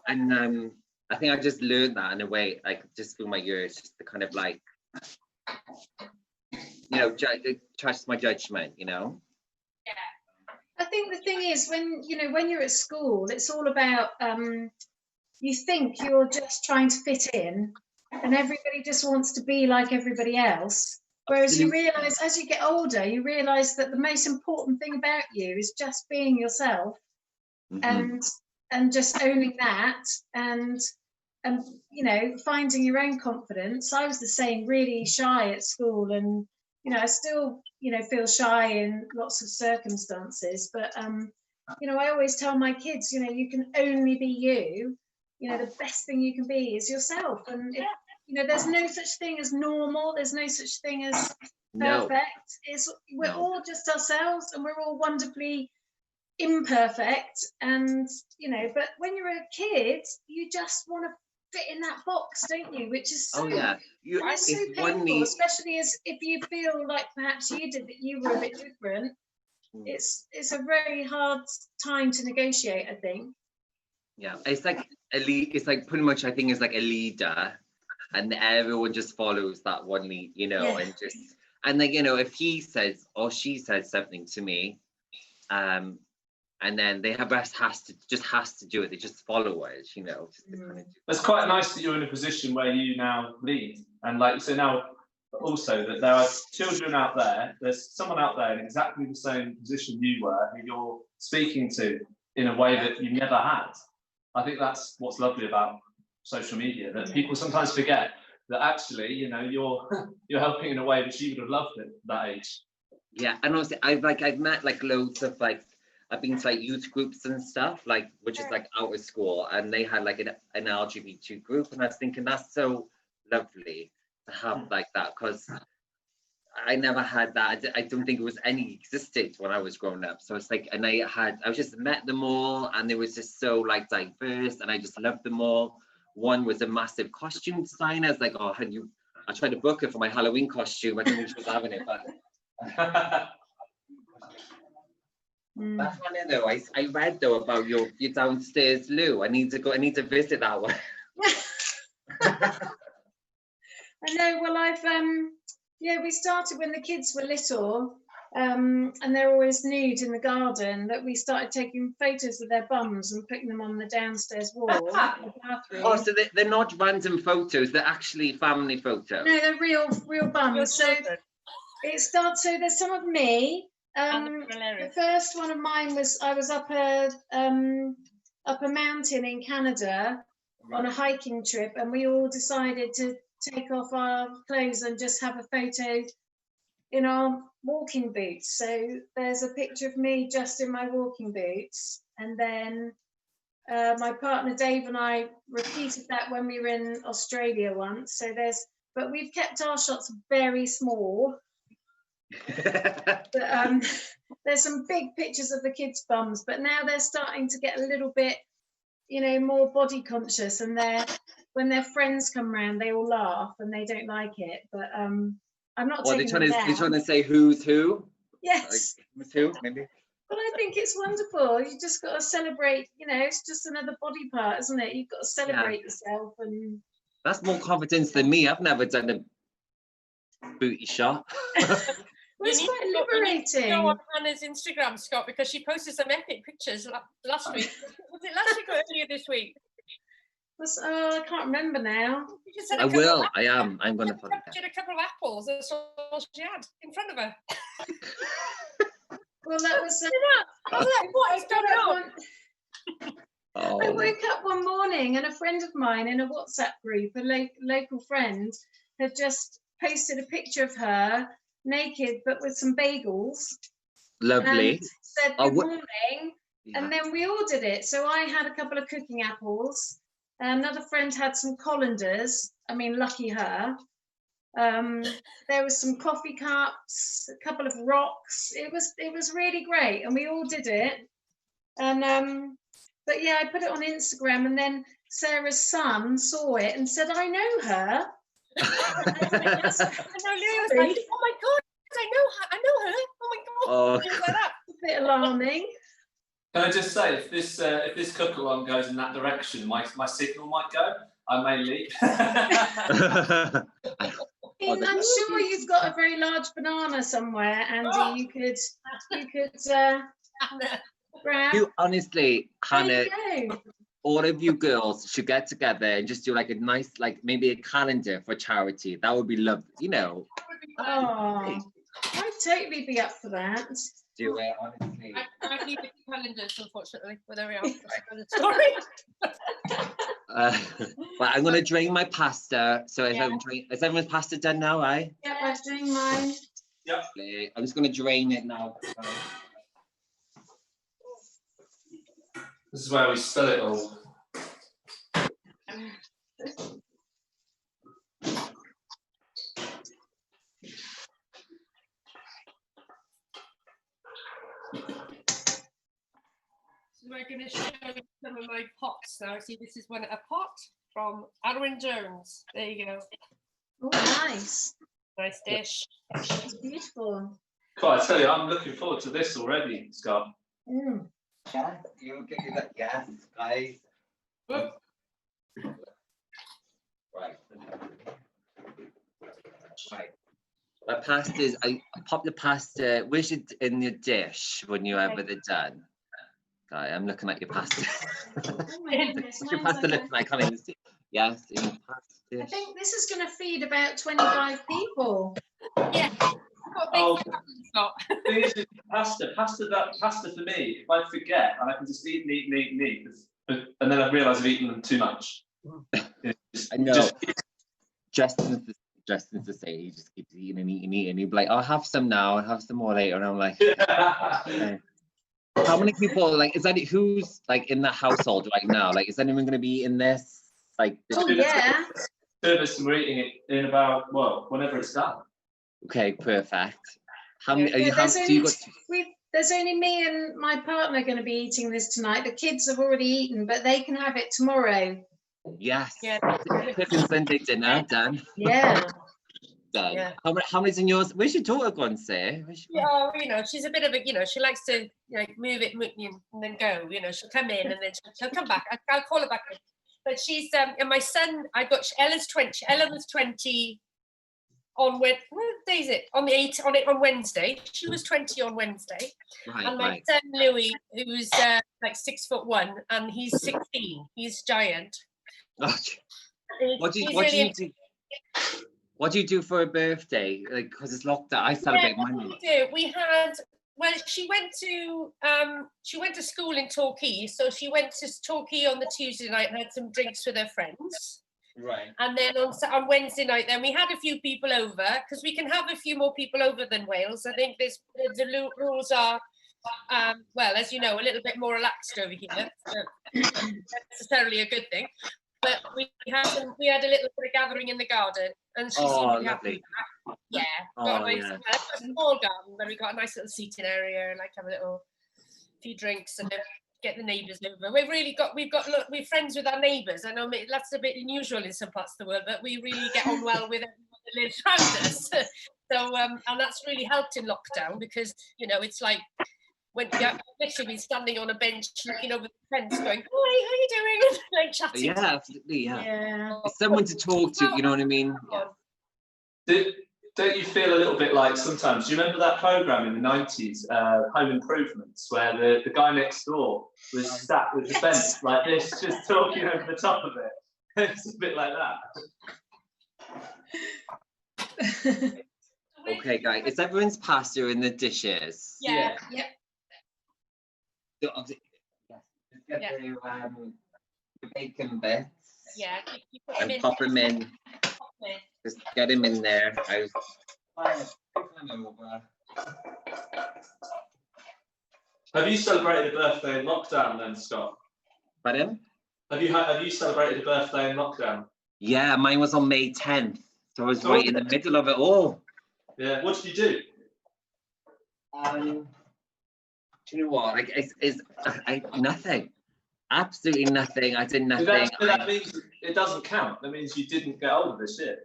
And I think I just learned that in a way, like just through my years, just to kind of like. Trust my judgment, Yeah. I think the thing is, when you're at school, it's all about you think you're just trying to fit in, and everybody just wants to be like everybody else. Whereas you realise, as you get older, you realise that the most important thing about you is just being yourself, and just owning that, and finding your own confidence. I was the same, really shy at school, and I still feel shy in lots of circumstances, but I always tell my kids, you can only be you. The best thing you can be is yourself, and there's no such thing as normal, there's no such thing as perfect. We're all just ourselves, and we're all wonderfully imperfect, and but when you're a kid, you just want to fit in that box, don't you? Which is so, it's so painful, especially as if you feel like perhaps you did, that you were a bit different. It's a very hard time to negotiate, I think. Yeah, it's like it's like pretty much, I think it's like a leader, and everyone just follows that one lead, and like if he says or she says something to me, and then the rest has to do it. They just follow it, It's quite nice that you're in a position where you now lead, and like so now also that there are children out there. There's someone out there in exactly the same position you were, who you're speaking to in a way that you never had. I think that's what's lovely about social media, that people sometimes forget that actually, you're helping in a way that she would have loved at that age. Yeah, and also I've met like loads of I've been to like youth groups and stuff, which is like out of school, and they had like an LGBT group, and I was thinking that's so lovely to have like that, because I never had that. I don't think it was any existed when I was growing up. So it's like, and I just met them all, and they was just so like diverse, and I just loved them all. One was a massive costume designer. I was like, oh, I tried to book her for my Halloween costume. I didn't think she was having it, but that's funny though. I read though about your downstairs loo. I need to visit that one. I know. Well, I've we started when the kids were little, and they're always nude in the garden, that we started taking photos of their bums and putting them on the downstairs wall in the bathroom. Oh, so they're not random photos, they're actually family photos. No, they're real bums. So it starts, so there's some of me. The first one of mine was, I was up a mountain in Canada on a hiking trip, and we all decided to take off our clothes and just have a photo in our walking boots. So there's a picture of me just in my walking boots, and then my partner Dave and I repeated that when we were in Australia once. So but we've kept our shots very small. But, there's some big pictures of the kids' bums, but now they're starting to get a little bit, more body conscious, and when their friends come around, they all laugh and they don't like it. But I'm not taking them down. They're trying to say who's who? Yes. Like, who's who, maybe? But I think it's wonderful. You just got to celebrate, it's just another body part, isn't it? You've got to celebrate yourself. And that's more confidence than me. I've never done a booty shot. Well, it's quite liberating. You need to go on Hannah's Instagram, Scott, because she posted some epic pictures last week. Was it last week or earlier this week? I can't remember now. I will. I am. I'm going to put it down. She had a couple of apples. That's all she had in front of her. Well, that was. I was like, what is going on? I woke up one morning, and a friend of mine in a WhatsApp group, a local friend, had just posted a picture of her naked but with some bagels. Lovely. And said good morning. Yeah. And then we ordered it. So I had a couple of cooking apples. Another friend had some colanders. I mean, lucky her. There was some coffee cups, a couple of rocks. It was really great, and we all did it. And but yeah, I put it on Instagram, and then Sarah's son saw it and said, "I know her." And Lily was like, "Oh my god, I know her. Oh my god." Things like that. A bit alarming. Can I just say, if this Cookalong goes in that direction, my signal might go. I may leave. I'm sure you've got a very large banana somewhere, Andy. You could You honestly, Hannah, There you go. all of you girls should get together and just do like a nice, like maybe a calendar for charity. That would be lovely, you know. Oh, I'd totally be up for that. Do it, honestly. I need the calendars, unfortunately, but there we are. That's another story. But I'm gonna drain my pasta. So if Yeah. is everyone's pasta done now, right? Yep, I'm doing mine. Yep. I'm just gonna drain it now. This is where we spill it all. So we're going to show you some of my pots now. See, this is a pot from Aaron Jones. There you go. Oh, nice. Nice dish. It's beautiful. God, I tell you, I'm looking forward to this already, Scott. Mm. Yeah, you get that. Yes, guys. Whoop. Right. The pastas, I pop the pasta. Where's it in your dish when you have it done? Guy, I'm looking at your pasta. Oh my goodness, What's your mine's pasta like looking like? I can't even see. Yes, in your pasta I dish. think this is going to feed about 25 people. Yeah. Oh. Scott. Thing is, pasta for me, if I forget and I can just eat, and then I realise I've eaten too much. I know. Justin's the same. He just keeps eating and eating and eating. He'd be like, I'll have some now, I'll have some more later. And I'm like, okay. How many people, like, is that who's like in the household right now? Like, is anyone going to be in this? Like, Oh, yeah. Two of us were eating it in about, well, whenever it's done. okay, perfect. How many? Yeah, So there's only me and my partner going to be eating this tonight. The kids have already eaten, but they can have it tomorrow. yes. Yeah. Cooking Sunday dinner done. Yeah. Done. Yeah. How many's in yours? Where's your daughter gone, Sarah? Yeah, you know, she's a bit of a, you know, she likes to like move it and then go. You know, she'll come in and then she'll come back. I'll call her back in. But she's and my son, Ella's 20. Ella was 20 on what day is it? On Wednesday. She was 20 on Wednesday. Right, and my son Louis, who's like 6'1", and he's 16. He's giant. Oh, what do you do? What do you do for a birthday? Like, because it's locked out. I celebrate mine. We had. Well, she went to school in Torquay, so she went to Torquay on the Tuesday night and had some drinks with her friends. Right. And then on Wednesday night, then we had a few people over because we can have a few more people over than Wales. I think the rules are, well, as you know, a little bit more relaxed over here. So not necessarily a good thing. But we had a little bit of gathering in the garden, and she seemed really happy with that. Yeah, got a nice a small garden, but we got a nice little seating area, and like have a few drinks and get the neighbours over. We're friends with our neighbours. I know that's a bit unusual in some parts of the world, but we really get on well with everyone that lives around us. So and that's really helped in lockdown because you know it's like. When I've literally been standing on a bench looking over the fence going, hi, how you doing? Like chatting. Yeah, absolutely, yeah. Yeah. Someone to talk to, you know what I mean? Yeah. Don't you feel a little bit like sometimes, do you remember that programme in the 90s, Home Improvements, where the guy next door was sat with the bench like this, just talking over the top of it? It's a bit like that. Okay, guys, is everyone's pasta in the dishes? Yeah. Just get the bacon bits. Yeah. You put And pop them in. Just get them in there. Have you celebrated a birthday in lockdown then, Scott? Pardon? Have you celebrated a birthday in lockdown? Yeah, mine was on May 10th. So I was right in the middle of it all. Yeah, what did you do? Do you know what? Like, it's nothing. Absolutely nothing. I did nothing. That means it doesn't count. That means you didn't get hold of this shit.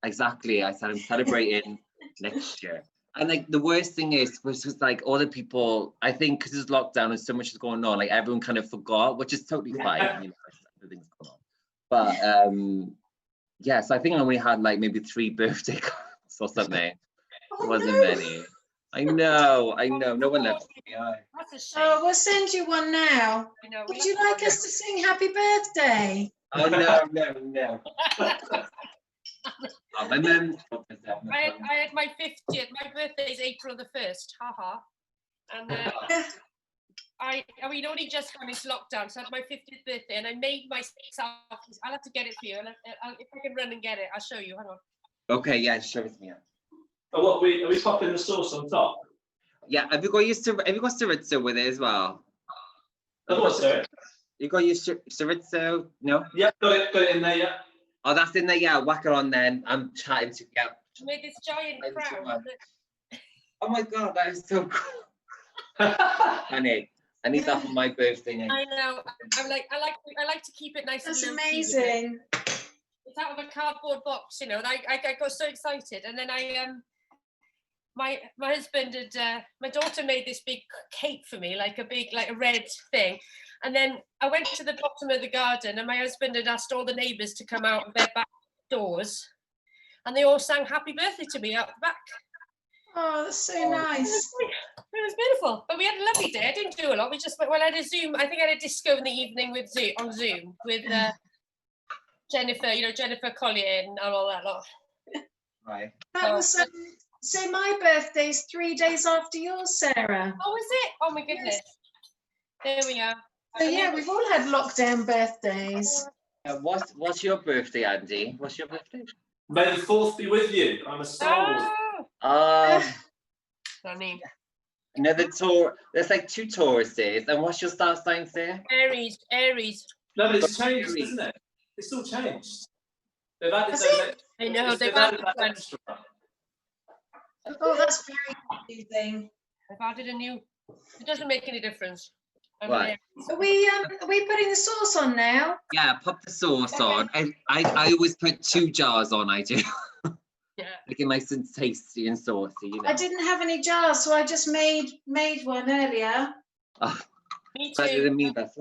Exactly. I said I'm celebrating next year. And like the worst thing was just like all the people, I think because it's lockdown and so much is going on, like everyone kind of forgot, which is totally fine. You know, everything's going on. But yes, I think I only had like maybe 3 birthday cards or something. It wasn't many. I know. No one loves me. That's a shame. Oh, we'll send you one now. You know, Would you like us to sing happy birthday? Oh, no. Oh, my mum. I had my 50th. My birthday is April the 1st. Haha. And I mean, only just gone into lockdown, so I had my 50th birthday, and I made myself. I'll have to get it for you, and if I can run and get it, I'll show you. Hang on. Okay, yeah, show it to me. Oh, what are we popping the sauce on top? Yeah, have you got chorizo with it as well? Oh, what's there? You got your chorizo? No? Yeah, got it in there, yeah. Oh, that's in there, yeah. Whack it on then. I'm chatting to you. I made this giant crown. Oh my God, that is so cool. Honey, I need that for my birthday now. I know. I like to keep it nice. That's and amazing. It's out of a cardboard box, you know. And I got so excited, and then my husband had my daughter made this big cape for me, like a red thing, and then I went to the bottom of the garden, and my husband had asked all the neighbours to come out of their back doors, and they all sang happy birthday to me out the back. Oh, that's so nice. It was beautiful, but we had a lovely day. I didn't do a lot. We just went. Well, I had a Zoom. I think I had a disco in the evening with Zoom with Jennifer. You know, Jennifer Collier and all that lot. Right. That was so my birthday's 3 days after yours, Sarah. Oh, is it? Oh my goodness. There we are. So yeah, we've all had lockdown birthdays. What's your birthday, Andy? What's your birthday? May the 4th be with you. I'm a Star Wars. Funny. Another tour. There's like 2 Tauruses. And what's your star sign, Sarah? Aries. No, but it's changed, isn't it? It's all changed. They've added I know, they've added that extra. Oh, that's very confusing. I've added a new. It doesn't make any difference. Right. Are we putting the sauce on now? Yeah, pop the sauce on. I always put 2 jars on, I do. Yeah. Make it nice and tasty and saucy, you know. I didn't have any jars, so I just made one earlier. Oh, Me better too. than me, that's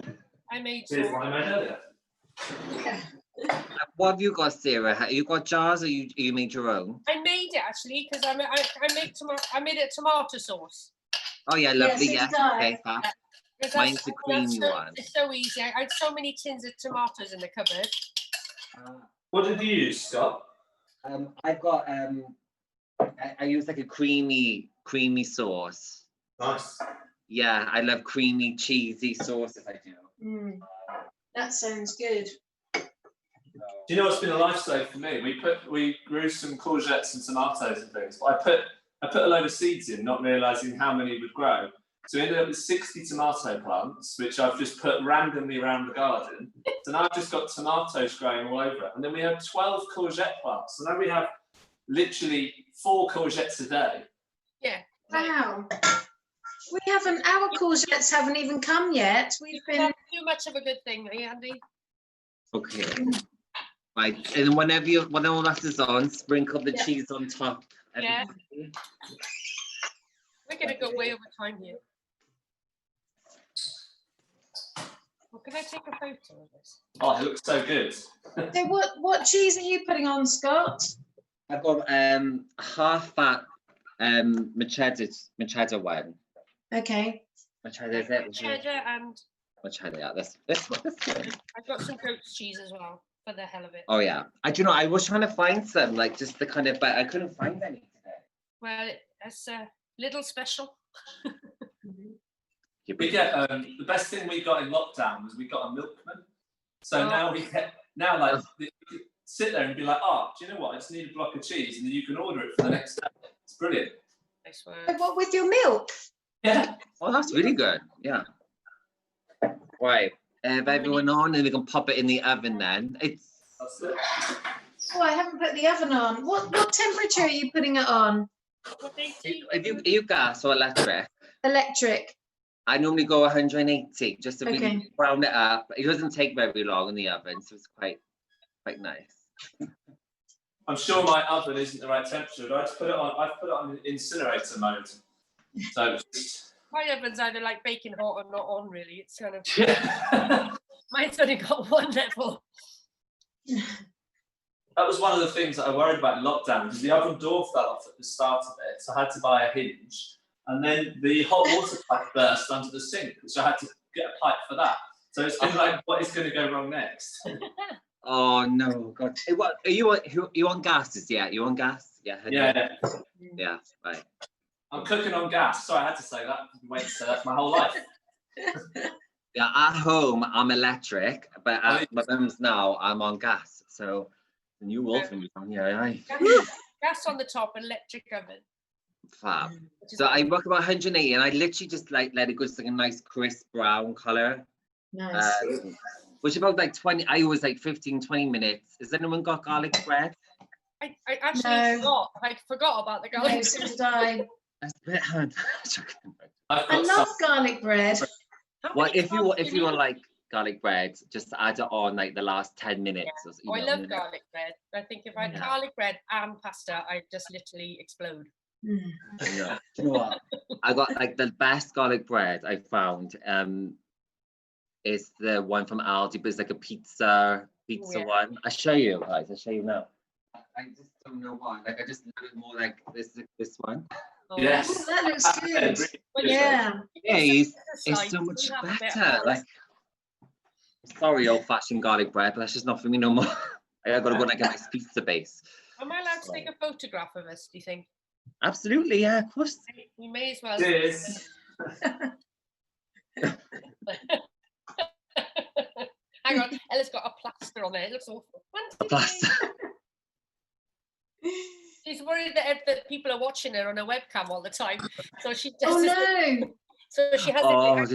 I made Here's some. what I made earlier. What have you got, Sarah? Have you got jars or you made your own? I made it actually because I made it tomato sauce. Oh yeah, lovely. Yes, Yeah, it does. okay, fab. Because Mine's the creamy one. It's so easy. I had so many tins of tomatoes in the cupboard. What did you use, Scott? I've got I use like a creamy sauce. Nice. Yeah, I love creamy, cheesy sauces. I do. That sounds good. Do you know what's been a lifesaver for me? We grew some courgettes and tomatoes and things, but I put a load of seeds in, not realising how many would grow. So we ended up with 60 tomato plants, which I've just put randomly around the garden. So now I've just got tomatoes growing all over it. And then we have 12 courgette plants. So now we have literally 4 courgettes a day. Yeah. Wow. Our courgettes haven't even come yet. We've been Too much of a good thing, Andy. Okay. Right, and when all that is on, sprinkle the cheese on top. Yeah. We're gonna go way over time here. Well, can I take a photo of this? Oh, it looks so good. So what cheese are you putting on, Scott? I've got half that machada one. Okay. Machada is it? Cheddar and Machada, yeah. This one. I've got some goat's cheese as well for the hell of it. Oh yeah. I was trying to find some, like just the kind of, but I couldn't find any today. Well, that's a little special. We get the best thing we got in lockdown was we got a milkman. So now we could sit there and be like, oh, do you know what? I just need a block of cheese, and then you can order it for the next day. It's brilliant. Nice one. What with your milk? Yeah. Oh, that's really good. Yeah. Right. Everyone on, and we can pop it in the oven then. That's it. Oh, I haven't put the oven on. What temperature are you putting it on? Are you gas or electric? Electric. I normally go 180 just to really Okay. brown it up. It doesn't take very long in the oven, so it's quite nice. I'm sure my oven isn't the right temperature, but I've put it on incinerator mode. So My oven's either like baking hot or not on, really. It's kind of yeah. mine's only got one level. That was one of the things that I worried about in lockdown, because the oven door fell off at the start of it, so I had to buy a hinge. and then the hot water pipe burst under the sink, so I had to get a pipe for that. So it's been like, what is going to go wrong next? Oh no, God! Hey, what are you on gas? Yeah, you on gas? Yeah. Yeah. Right. I'm cooking on gas. Sorry, I had to say that. Wait, so that's my whole life. Yeah, at home I'm electric, but at my mum's now I'm on gas. So the new wolf in me. Yeah. Gas on the top, electric oven. Fab. So I work about 180, and I literally just like let it go to like a nice crisp brown color. Nice. Which about like 20. I was like 15-20 minutes. Has anyone got garlic bread? I actually forgot. I forgot about the garlic. No, so did I. That's a bit hard. I love garlic bread. Well, if you want like garlic bread, just add it on like the last 10 minutes. Yeah. I love garlic bread. I think if I had garlic bread and pasta, I'd just literally explode. I know. You know what? I got like the best garlic bread I found. Is the one from Aldi, but it's like a pizza one. I'll show you guys. I'll show you now. I just don't know why. Like I just love it more like this one. Oh, yes, that looks good. Well, Yeah. It's so much better. Like, sorry, old-fashioned garlic bread, but that's just not for me no more. I gotta go like a nice pizza base. Am I allowed to take a photograph of us? Do you think? Absolutely, yeah, of course. We may as well. Cheers. Hang on, Ella's got a plaster on there. It looks awful. A plaster. She's worried that people are watching her on a webcam all the time, so she just. Oh no! So she has Oh,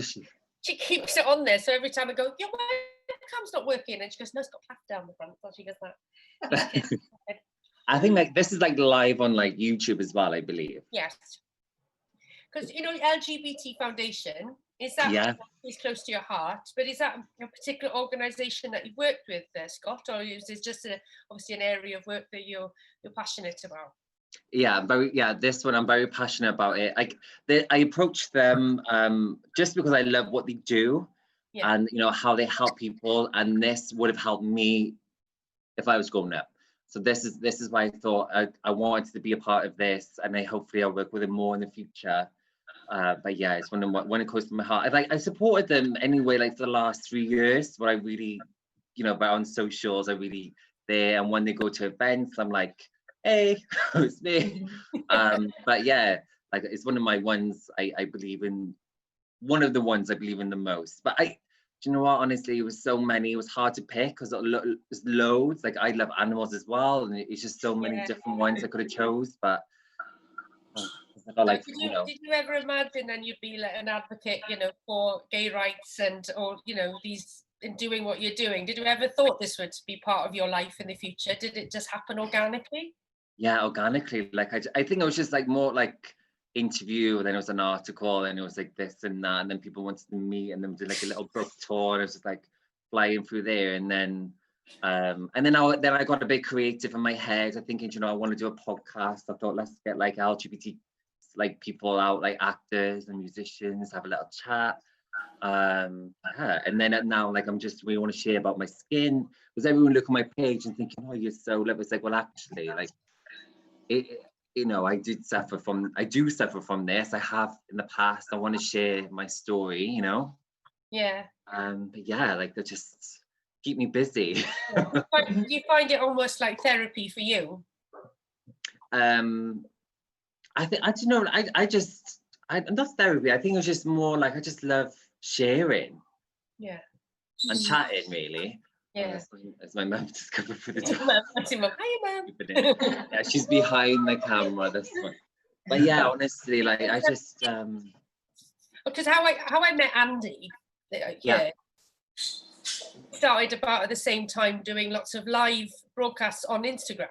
she keeps it on there. So every time I go, your webcam's not working, and she goes, no, it's got plaster down the front. So she goes that. I think like this is like live on like YouTube as well, I believe. Yes, because LGBT Foundation. Is that is close to your heart? But is that a particular organisation that you've worked with, Scott, or is it just obviously an area of work that you're passionate about? Yeah, this one I'm very passionate about it. Like I approached them just because I love what they do, and how they help people, and this would have helped me if I was growing up. So this is why I thought I wanted to be a part of this, and hopefully I'll work with them more in the future. But yeah, it's one it close to my heart. I supported them anyway, like for the last 3 years, where I really, but on socials, I really there. And when they go to events, I'm like, hey, it's me. But yeah, like it's one of my ones I believe in. One of the ones I believe in the most. But do you know what? Honestly, it was so many. It was hard to pick because there's loads. Like I love animals as well, and it's just so many different ones I could have chose. But did you ever imagine then you'd be like an advocate, for gay rights or these in doing what you're doing? Did you ever thought this would be part of your life in the future? Did it just happen organically? Yeah, organically. Like I think it was just like more like interview, and then it was an article, and it was like this and that, and then people wanted to meet, and then did like a little book tour, and it was just like flying through there, and then I got a bit creative in my head. I'm thinking, I want to do a podcast. I thought let's get like LGBT like people out, like actors and musicians, have a little chat. And then now like I'm just really want to share about my skin, because everyone look at my page and thinking, oh, you're so lovely. It's like, well, actually, like I do suffer from this. I have in the past. I want to share my story, Yeah. But yeah, like they just keep me busy. Do you find it almost like therapy for you? I think not therapy. I think it was just more like I just love sharing. Yeah. And chatting, really. Yeah. As my mum just coming through the door. That's your mum. Hi, mum. Yeah, she's behind the camera. This one. But yeah, honestly, like I just because how I met Andy, started about at the same time doing lots of live broadcasts on Instagram.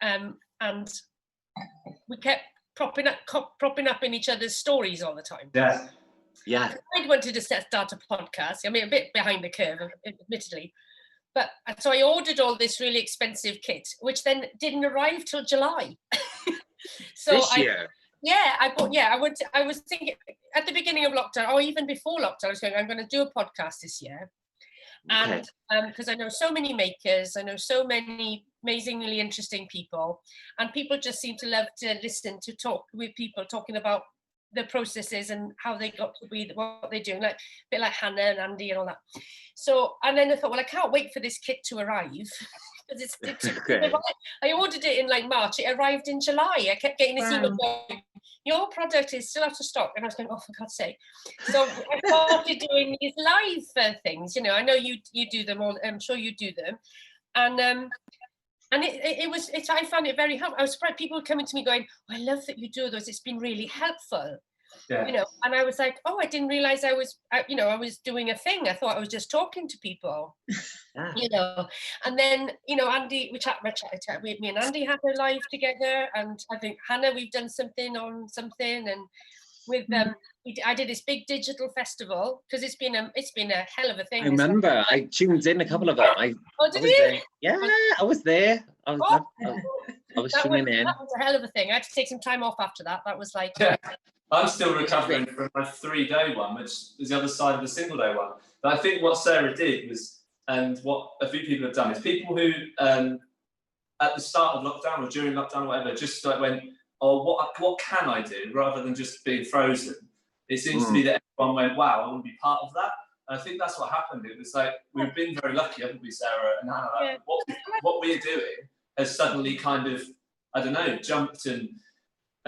And we kept propping up in each other's stories all the time. Yeah. I wanted to start a podcast. I mean, a bit behind the curve, admittedly. But so I ordered all this really expensive kit, which then didn't arrive till July. So this year? I was thinking at the beginning of lockdown, or even before lockdown, I was going, I'm going to do a podcast this year. And because I know so many makers, I know so many amazingly interesting people, and people just seem to love to listen to talk with people talking about the processes and how they got to be what they do, like a bit like Hannah and Andy and all that. So, and then I thought, well, I can't wait for this kit to arrive. Because I ordered it in like March, it arrived in July. I kept getting this email going, your product is still out of stock, and I was going, oh, for God's sake. So I started doing these live things, you know. I know you do them all, I'm sure you do them, and I found it very helpful. I was surprised people were coming to me going, oh, I love that you do those, it's been really helpful. Yeah. You know, and I was like, oh, I didn't realize I was doing a thing. I thought I was just talking to people. You know, and then, you know, Andy, me and Andy had a live together, and I think Hannah, we've done something on something, and with I did this big digital festival, because it's been a hell of a thing. I remember I tuned in a couple of them. Did you? Yeah, I was there. I was tuning in. That was a hell of a thing. I had to take some time off after that. That was like I'm still recovering from my 3-day one, which is the other side of the single-day one. But I think what Sarah did was, and what a few people have done, is people who at the start of lockdown or during lockdown or whatever, just like went, oh, what can I do, rather than just being frozen. It seems to me that everyone went, wow, I want to be part of that. And I think that's what happened. It was like, we've been very lucky, haven't we, Sarah and Hannah? Like, what we're doing has suddenly kind of, I don't know, jumped and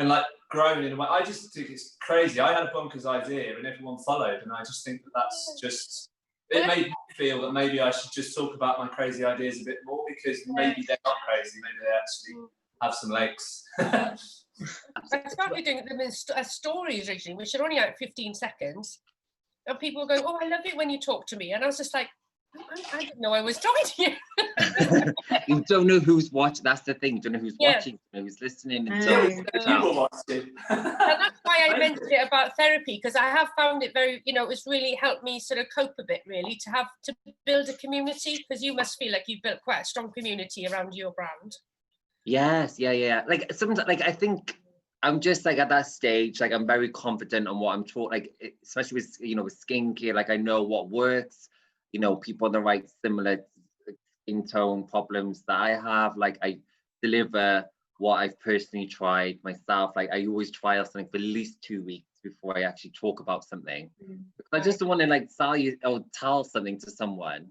like grown in a way. I just think it's crazy. I had a bonkers idea and everyone followed, and I just think that that's just, it made me feel that maybe I should just talk about my crazy ideas a bit more, because maybe they're not crazy, maybe they actually have some legs. I started doing them as stories originally, which are only like 15 seconds, and people were going, oh, I love it when you talk to me, and I was just like, I didn't know I was talking to you. You don't know who's watching. That's the thing. You don't know who's watching, who's listening. You were watching. And that's why I mentioned it about therapy, because I have found it very, you know, it's really helped me sort of cope a bit, really, to build a community, because you must feel like you've built quite a strong community around your brand. Yes, yeah. Like sometimes, like I think I'm just like at that stage, like I'm very confident on what I'm taught, like especially with, you know, with skincare, like I know what works. You know, people on the right similar skin tone problems that I have, like I deliver what I've personally tried myself. Like I always try out something for at least 2 weeks before I actually talk about something. Because I just don't want to like sell you or tell something to someone,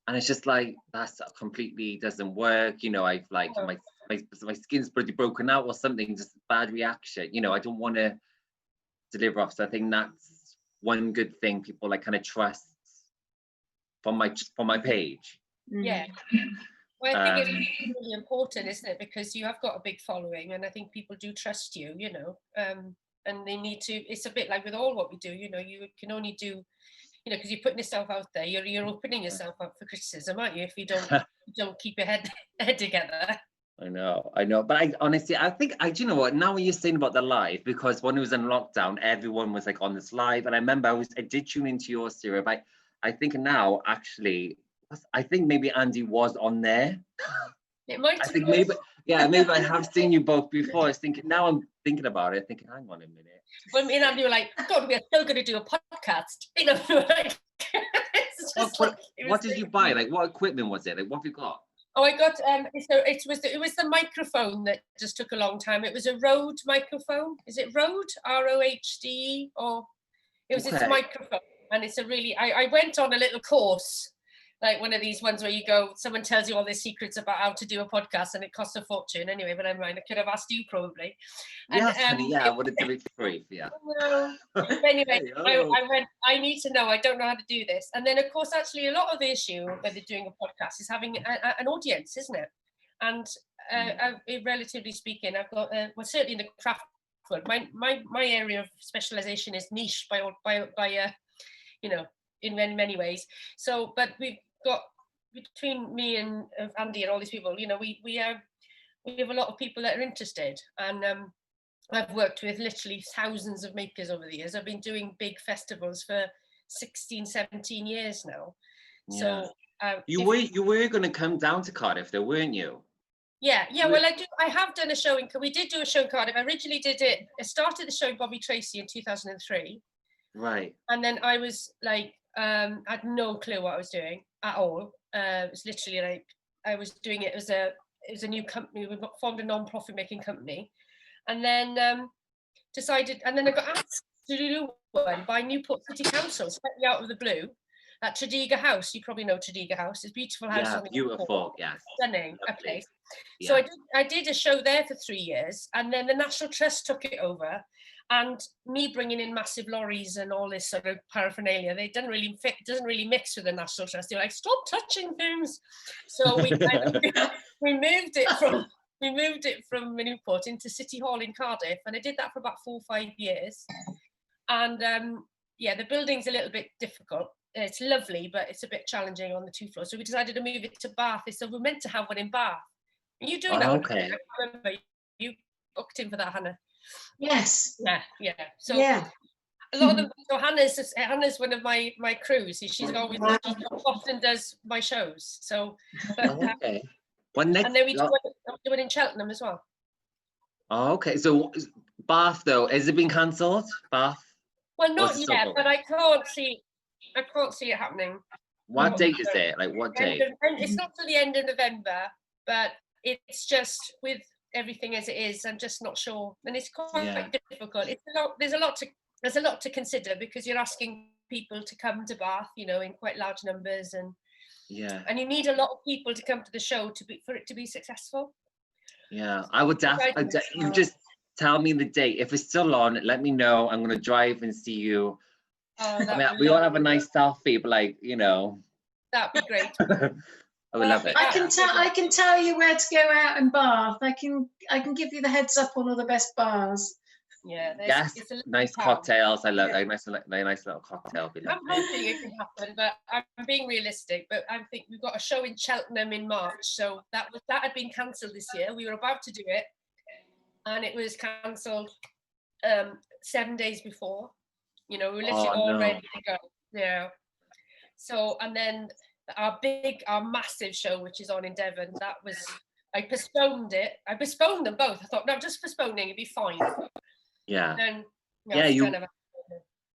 and it's just like that's completely doesn't work. You know, I've like my skin's pretty broken out or something, just a bad reaction. You know, I don't want to deliver off. So I think that's one good thing people like kind of trust from my page. Yeah. Well, I think it's really important, isn't it? Because you have got a big following, and I think people do trust you, you know, and they need to, it's a bit like with all what we do, you know, you can only do, you know, because you're putting yourself out there, you're opening yourself up for criticism, aren't you, if you don't keep your head together. I know, but I honestly, I think, do you know what, now when you're saying about the live, because when it was in lockdown, everyone was like on this live, and I remember I did tune into your series, but I think now, actually, I think maybe Andy was on there. It might. I think maybe I have seen you both before. I was thinking, now I'm thinking about it, thinking, hang on a minute. When me and Andy were like, God, we are still going to do a podcast. You know, like, what did you buy? Like, what equipment was it? Like, what have you got? Oh, I got it was the microphone that just took a long time. It was a Rode microphone. Is it Rode? ROHDE? Or it was this microphone. And it's a really, I went on a little course, like one of these ones where you go, someone tells you all the secrets about how to do a podcast, and it costs a fortune anyway, but never mind, I could have asked you probably. And, I would have done it for free, yeah. No. Anyway, I went, I need to know, I don't know how to do this. And then of course, actually a lot of the issue when they're doing a podcast is having an audience, isn't it? And relatively speaking, I've got, well, certainly in the craft world, my area of specialization is niche by you know, in many ways. So, but we've got, between me and Andy and all these people, you know, we have a lot of people that are interested, and I've worked with literally thousands of makers over the years. I've been doing big festivals for 16, 17 years now. Yeah. So you were going to come down to Cardiff, though, weren't you? Yeah. Well, I have done a show we did do a show in Cardiff. I originally I started the show in Bobby Tracy in 2003. Right. And then I was like, had no clue what I was doing at all. It was literally like I was doing it as it was a new company. We formed a non-profit making company, and then decided, and then I got asked to do one by Newport City Council, slightly out of the blue, at Tredegar House. You probably know Tredegar House. It's a beautiful house. Yeah, on the beautiful. airport. Yes. Stunning, a Lovely. place. Yeah. So I did a show there for 3 years, and then the National Trust took it over, and me bringing in massive lorries and all this sort of paraphernalia, they doesn't really mix with the National Trust. They're like, stop touching things. So we moved it from Newport into City Hall in Cardiff, and I did that for about 4 or 5 years. And yeah, the building's a little bit difficult. It's lovely, but it's a bit challenging on the 2 floors. So we decided to move it to Bath. So we're meant to have one in Bath. Are you doing that? Okay. I remember you booked in for that, Hannah. Yes. Yeah. So Yeah. a lot of them. So Hannah's one of my crews. She often does my shows. So, but, Okay. One next. and then we do one in Cheltenham as well. Oh, okay. So Bath though, has it been cancelled? Bath? Well, not yet, but I can't see it happening. What date is it? Like what date? It's not till the end of November, but it's just with everything as it is, I'm just not sure, and it's quite difficult. There's a lot to consider, because you're asking people to come to Bath, in quite large numbers, and you need a lot of people to come to the show for it to be successful. Yeah, I would definitely. You just tell me the date. If it's still on, let me know. I'm gonna drive and see you. I mean, we all have a nice selfie, but that'd be great. I would love it. I can tell you where to go out in Bath. I can give you the heads up on all the best bars. Yeah. Yes. Nice cocktails. I love nice little cocktail. I'm hoping it can happen, but I'm being realistic. But I think we've got a show in Cheltenham in March, so that had been cancelled this year. We were about to do it, and it was cancelled 7 days before. We were literally all ready to go. Yeah. So, and then our massive show, which is on in Devon, I postponed it. I postponed them both. I thought, no, just postponing, it'd be fine. Yeah. And then,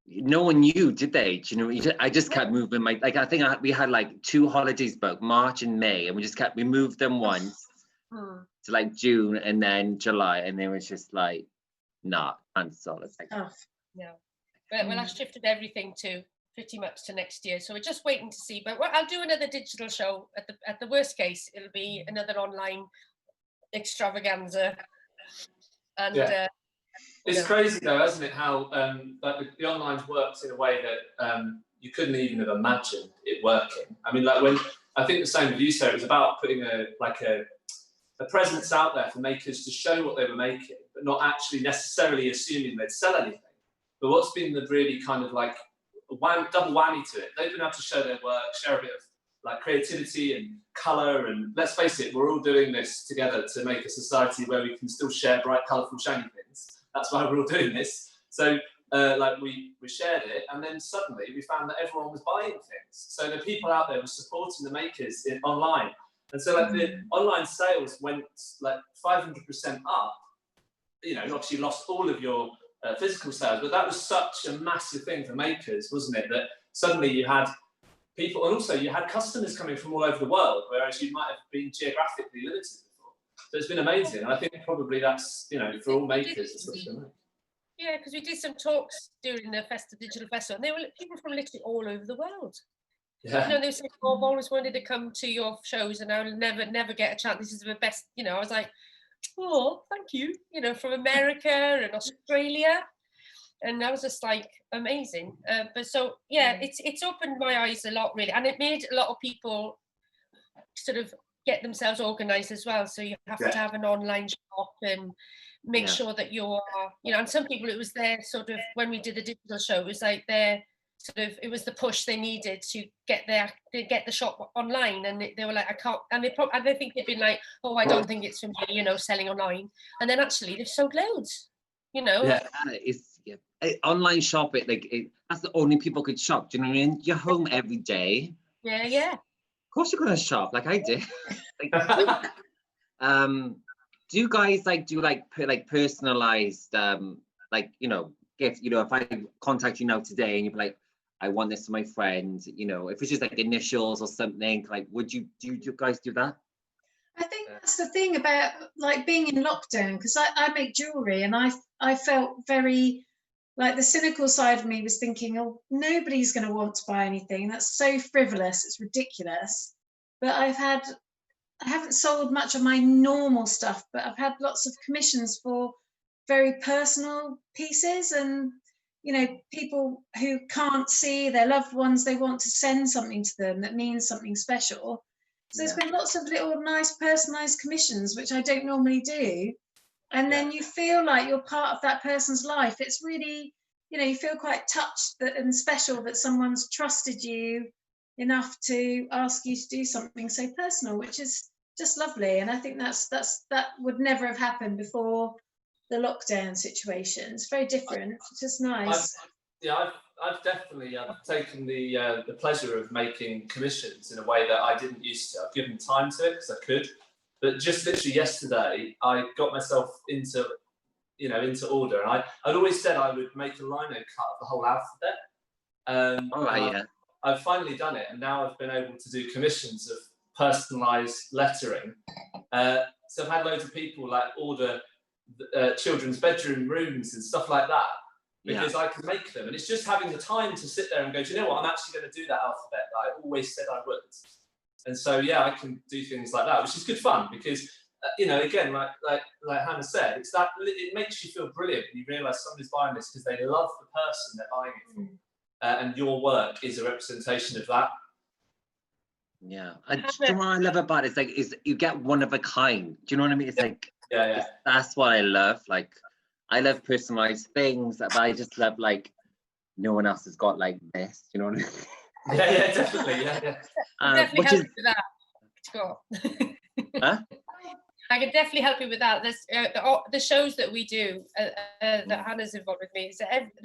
no one knew, did they? I just kept moving I think we had 2 holidays booked, March and May, and we moved them once to June and then July, and they was just not cancelled. It's yeah. But I shifted everything pretty much to next year, so we're just waiting to see. But I'll do another digital show. At the worst case, it'll be another online extravaganza. And it's crazy though, isn't it? How the online works in a way that you couldn't even have imagined it working. I mean, when I think the same with you, Sarah. It was about putting a presence out there for makers to show what they were making, but not actually necessarily assuming they'd sell anything. But what's been the really kind of double whammy to it? They've been able to show their work, share a bit of creativity and colour, and let's face it, we're all doing this together to make a society where we can still share bright, colourful, shiny things. That's why we're all doing this. So we shared it, and then suddenly we found that everyone was buying things. So the people out there were supporting the makers online, and so the online sales went 500% up. Obviously you lost all of your physical sales, but that was such a massive thing for makers, wasn't it? That suddenly you had people, and also you had customers coming from all over the world, whereas you might have been geographically limited before. So it's been amazing, and I think probably that's for all makers. Yeah, because we did some talks during the Digital Festival, and there were people from literally all over the world. Yeah. They said, "Oh, I've always wanted to come to your shows, and I'll never get a chance. This is the best." I was like, "Oh, thank you." From America and Australia, and that was just amazing. But so it's opened my eyes a lot, really, and it made a lot of people sort of get themselves organised as well. So you have to have an online shop and make sure that you're, and some people, it was their sort of, when we did the digital show, it was their sort of, it was the push they needed to get the shop online, and they were like, I can't, and they think they've been like, oh, I don't think it's for me, selling online, and then actually they've sold loads, it's online shopping, that's the only people could shop. Do you know what I mean? You're home every day. Yeah. Of course you're gonna shop, like I did. Do you guys do personalized gifts? If I contact you now today and you'd be like, I want this for my friend, you know, if it's just like initials or something, like, do you guys do that? I think that's the thing about like being in lockdown, because I make jewelry, and I felt very like the cynical side of me was thinking, oh, nobody's going to want to buy anything. That's so frivolous. It's ridiculous. But I haven't sold much of my normal stuff, but I've had lots of commissions for very personal pieces, and you know, people who can't see their loved ones, they want to send something to them that means something special. So there's been lots of little nice personalized commissions, which I don't normally do. And then you feel like you're part of that person's life. It's really, you know, you feel quite touched and special that someone's trusted you enough to ask you to do something so personal, which is just lovely. And I think that would never have happened before the lockdown situation. It's very different. It's just nice. I've definitely taken the pleasure of making commissions in a way that I didn't used to. I've given time to it because I could, but just literally yesterday, I got myself into order, and I'd always said I would make a lino cut of the whole alphabet. I've finally done it, and now I've been able to do commissions of personalised lettering. So I've had loads of people like order children's bedroom rooms and stuff like that, because I can make them, and it's just having the time to sit there and go, do you know what, I'm actually going to do that alphabet that I always said I would. And so I can do things like that, which is good fun, because you know, again, like Hannah said, it's that it makes you feel brilliant when you realise somebody's buying this because they love the person they're buying it from, and your work is a representation of that. Yeah, and do you know what I love about it? Is you get one of a kind. Do you know what I mean? It's like that's what I love. Like, I love personalized things, but I just love like no one else has got like this. You know what I mean? Yeah, definitely. Definitely help you with that, Scott. Huh? I can definitely help you with that. There's the shows that we do that Hannah's involved with me. Is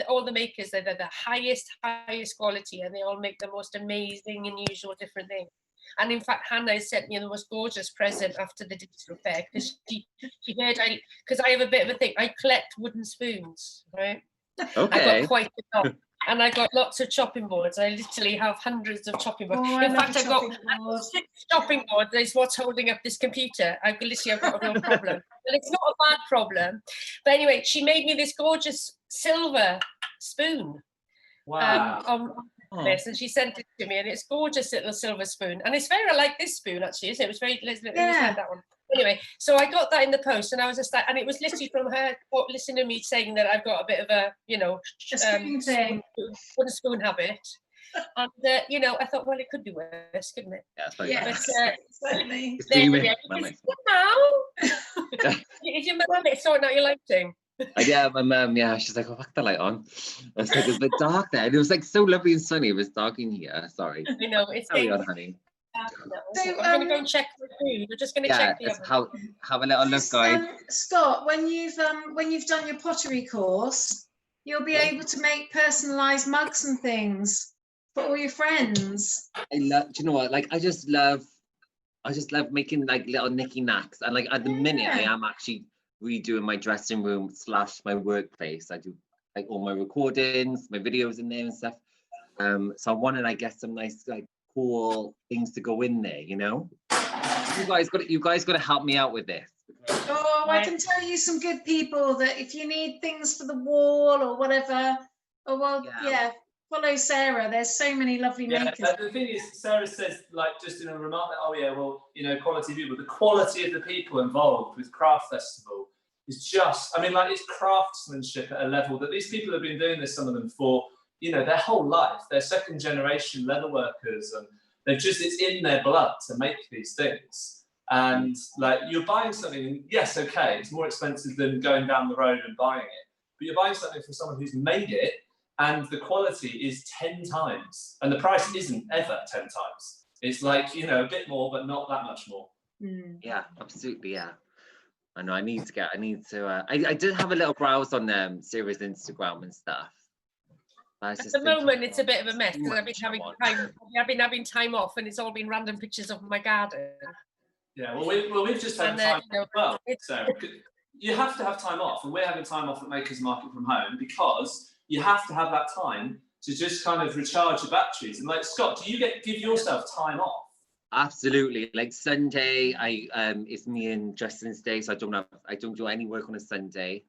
all the makers, they're the highest quality, and they all make the most amazing, unusual, different things. And in fact, Hannah has sent me the most gorgeous present after the digital fair, because she heard because I have a bit of a thing. I collect wooden spoons, right? Okay. I got quite a lot. And I got lots of chopping boards. I literally have hundreds of chopping boards. In fact, I've got 6 chopping boards. That's what's holding up this computer. I've got a real problem. And it's not a bad problem. But anyway, she made me this gorgeous silver spoon. Wow. On this, and she sent it to me, and it's gorgeous little silver spoon. And it's very like this spoon, actually, isn't it? It was very, like that one. Anyway, so I got that in the post, and I was just like, and it was literally from her listening to me saying that I've got a bit of a, you know, wooden spoon habit. And, you know, I thought, well, it could be worse, couldn't it? Yeah, but, certainly. Is your mum sorting out your lighting? Yeah, my mum, she's like, oh, fuck the light on. I was like, it's a bit dark there. And it was like so lovely and sunny. It was dark in here. Sorry. I know, it's Carry on, honey. So, I'm going to go and check the food. We're just going to check the oven. Have a little look, guys. Scott, when you've done your pottery course, you'll be able to make personalised mugs and things for all your friends. Do you know what? Like, I just love making like little knicky knacks. And like at the minute, I am actually redoing my dressing room / my workplace. I do like all my recordings, my videos in there and stuff. So I wanted, I guess, some nice like cool things to go in there, you know. You guys got to help me out with this. Oh, I can tell you some good people that if you need things for the wall or whatever, follow Sarah. There's so many lovely makers. The thing is, Sarah says, like, just in a remark that, quality of people. The quality of the people involved with Craft Festival is just, I mean, like, it's craftsmanship at a level that these people have been doing this, some of them, for, you know, their whole life. They're second generation leather workers, and it's in their blood to make these things. And like, you're buying something, yes, okay, it's more expensive than going down the road and buying it, but you're buying something from someone who's made it, and the quality is 10 times, and the price isn't ever 10 times. It's like, you know, a bit more, but not that much more. Yeah, absolutely, yeah. I know. I did have a little browse on Sarah's Instagram and stuff. At the moment, it's a bit of a mess because I've been having time off, and it's all been random pictures of my garden. Yeah, well, we've just had time as well. So you have to have time off, and we're having time off at Makers Market from home because you have to have that time to just kind of recharge your batteries. And like, Scott, do you give yourself time off? Absolutely. Like Sunday, it's me and Justin's day, so I don't do any work on a Sunday.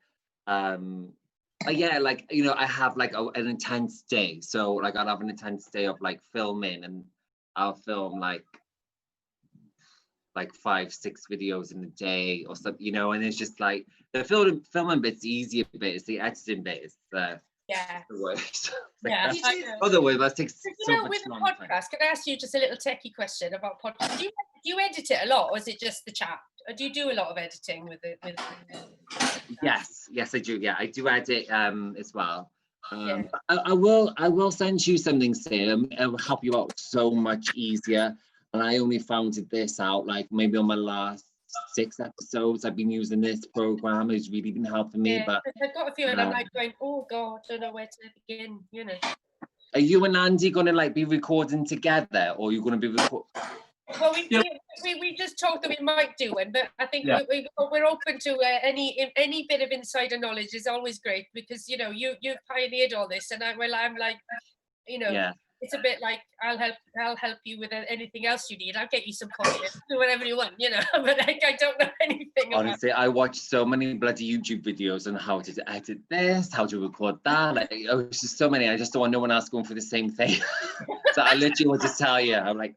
But yeah, like, you know, I have like an intense day. So like I'll have an intense day of like filming, and I'll film like 5-6 videos in a day or something, you know, and it's just like the filming bit's the easier bit, it's the editing bit, it's the worst. Yeah. Otherwise, that takes so much with the longer. podcast, can I ask you just a little techie question about podcast? Do you edit it a lot, or is it just the chat? Or do you do a lot of editing with it? Yes, I do. Yeah, I do edit as well. I will send you something, Sam. It will help you out so much easier. And I only found this out like maybe on my last 6 episodes. I've been using this program. It's really been helping me. But I've got a few, and I'm like going, oh God, I don't know where to begin. You know. Are you and Andy gonna like be recording together, or are you gonna be recording? Well, we just talked that we might do one, but I think we're open to any bit of insider knowledge is always great, because you know you've pioneered all this, and I'm like, you know, it's a bit like I'll help you with anything else you need. I'll get you some content, do whatever you want, you know. But I don't know anything. Honestly, I watch so many bloody YouTube videos on how to edit this, how to record that. Like, it's just so many. I just don't want no one else going for the same thing. So I literally want to tell you, I'm like,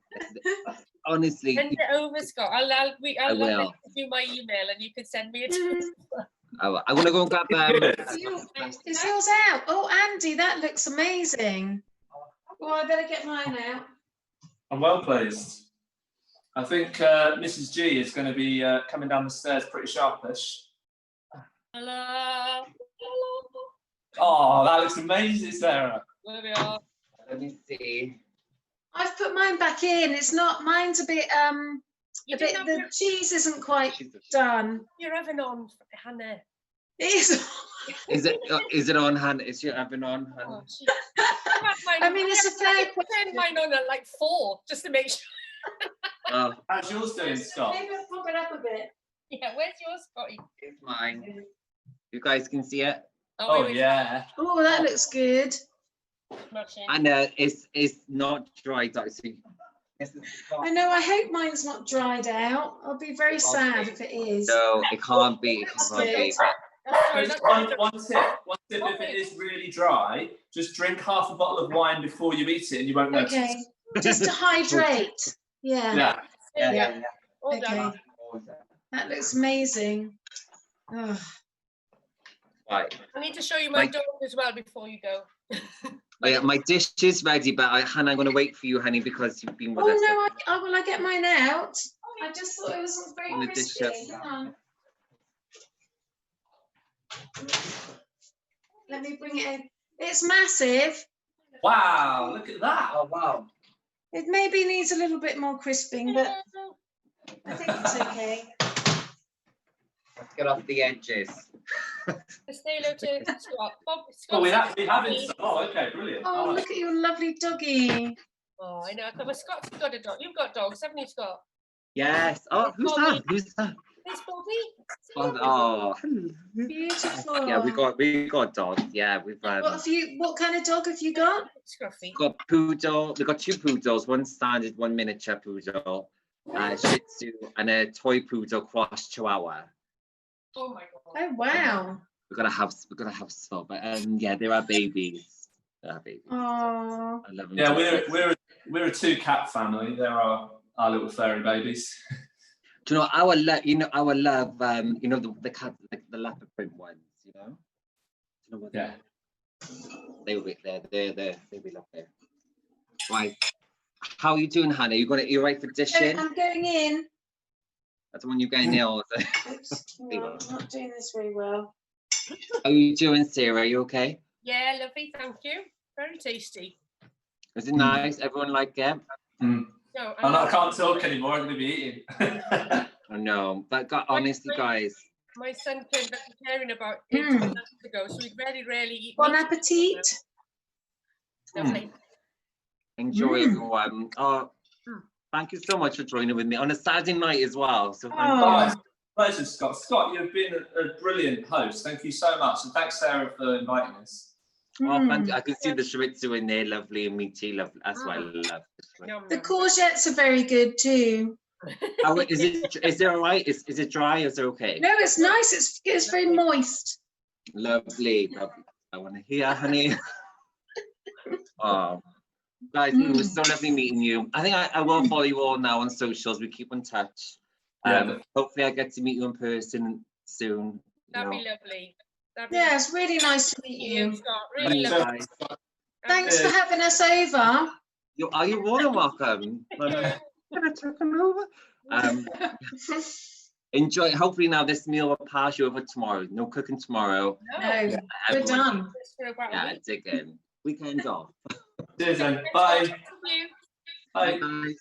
honestly. Send it over, Scott. I'll give you my email, and you can send me it. I'm gonna go and grab Is yours out? Oh, Andy, that looks amazing. Well, I better get mine out. I'm well pleased. I think Mrs. G is going to be coming down the stairs pretty sharpish. Hello. Oh, that looks amazing, Sarah. There we are. Let me see. I've put mine back in. It's not. Mine's a bit. The cheese isn't quite done. You're having on, Hannah. It is. Is it on, Hannah? Is your oven on, Hannah? I mean, it's a fair question. Turn mine on at like 4 just to make sure. How's yours doing, Scott? Maybe I'll pop it up a bit. Yeah, where's yours, Scotty? It's mine. You guys can see it. Oh yeah. Oh, that looks good. And it's not dried out. I know. I hope mine's not dried out. I'll be very sad if it is. No, it can't be. One tip, if it is really dry, just drink half a bottle of wine before you eat it and you won't notice. Okay, just to hydrate. Yeah. Okay. That looks amazing. Oh. Right. I need to show you my dog as well before you go. My dish is ready, but Hannah, I'm going to wait for you, honey, because you've been with us. Oh no, will I get mine out? I just thought it was very crispy. Hang on. Let me bring it in. It's massive. Wow, look at that. Oh, wow. It maybe needs a little bit more crisping, but I think it's okay. Let's get off the edges. Say hello to Scott. Oh, we have some. Oh, okay, brilliant. Oh, look at your lovely doggy. Oh, I know. But Scott's got a dog. You've got dogs, haven't you, Scott? Yes. Oh, who's that? Who's that? It's Bobby. Oh, beautiful. Yeah, we got dogs. Yeah, we've. What kind of dog have you got? Scruffy. Got poodle. We got 2 poodles. One standard, 1 miniature poodle, Shih Tzu, and a toy poodle cross Chihuahua. Oh my god. Oh wow. We're gonna have so, but yeah, there are babies. Oh. I love them. Yeah, we're a 2-cat family. They're our little furry babies. Do you know our love? You know the cat, the leopard print ones. You know. Do you know what? Yeah. They will be there. They'll be up there. Right. How are you doing, Hannah? You right for dishing? I'm going in. That's the one you're getting nailed. Oops, no, I'm not doing this very well. How are you doing, Sarah? Are you okay? Yeah, lovely, thank you. Very tasty. Is it nice? Everyone like it? Mm. No, I can't talk anymore. I'm going to be eating. I know, but honestly, guys. My son turned vegetarian about 8 months ago, so we very rarely eat. Bon appetit. Lovely. Enjoy, everyone. Thank you so much for joining with me on a Saturday night as well. So Pleasure, Scott. Scott, you've been a brilliant host. Thank you so much, and thanks, Sarah, for inviting us. Oh, I can see the chorizo in there, lovely and meaty, lovely. That's what I love. The courgettes are very good too. How is it? Is it all right? Is it dry? Is it okay? No, it's nice. It's very moist. Lovely, lovely. I want to hear, honey. Oh, guys, it was so lovely meeting you. I think I will follow you all now on socials. We keep in touch. Hopefully, I get to meet you in person soon. That'd be lovely. Yeah, it's really nice to meet you. Really lovely. Thanks for having us over. Are you more than welcome? Gonna take them over. Enjoy. Hopefully now this meal will pass you over tomorrow. No cooking tomorrow. No, we're done. Yeah, dig in. Weekend off. Cheers then. Bye. Thank you. Bye. Bye.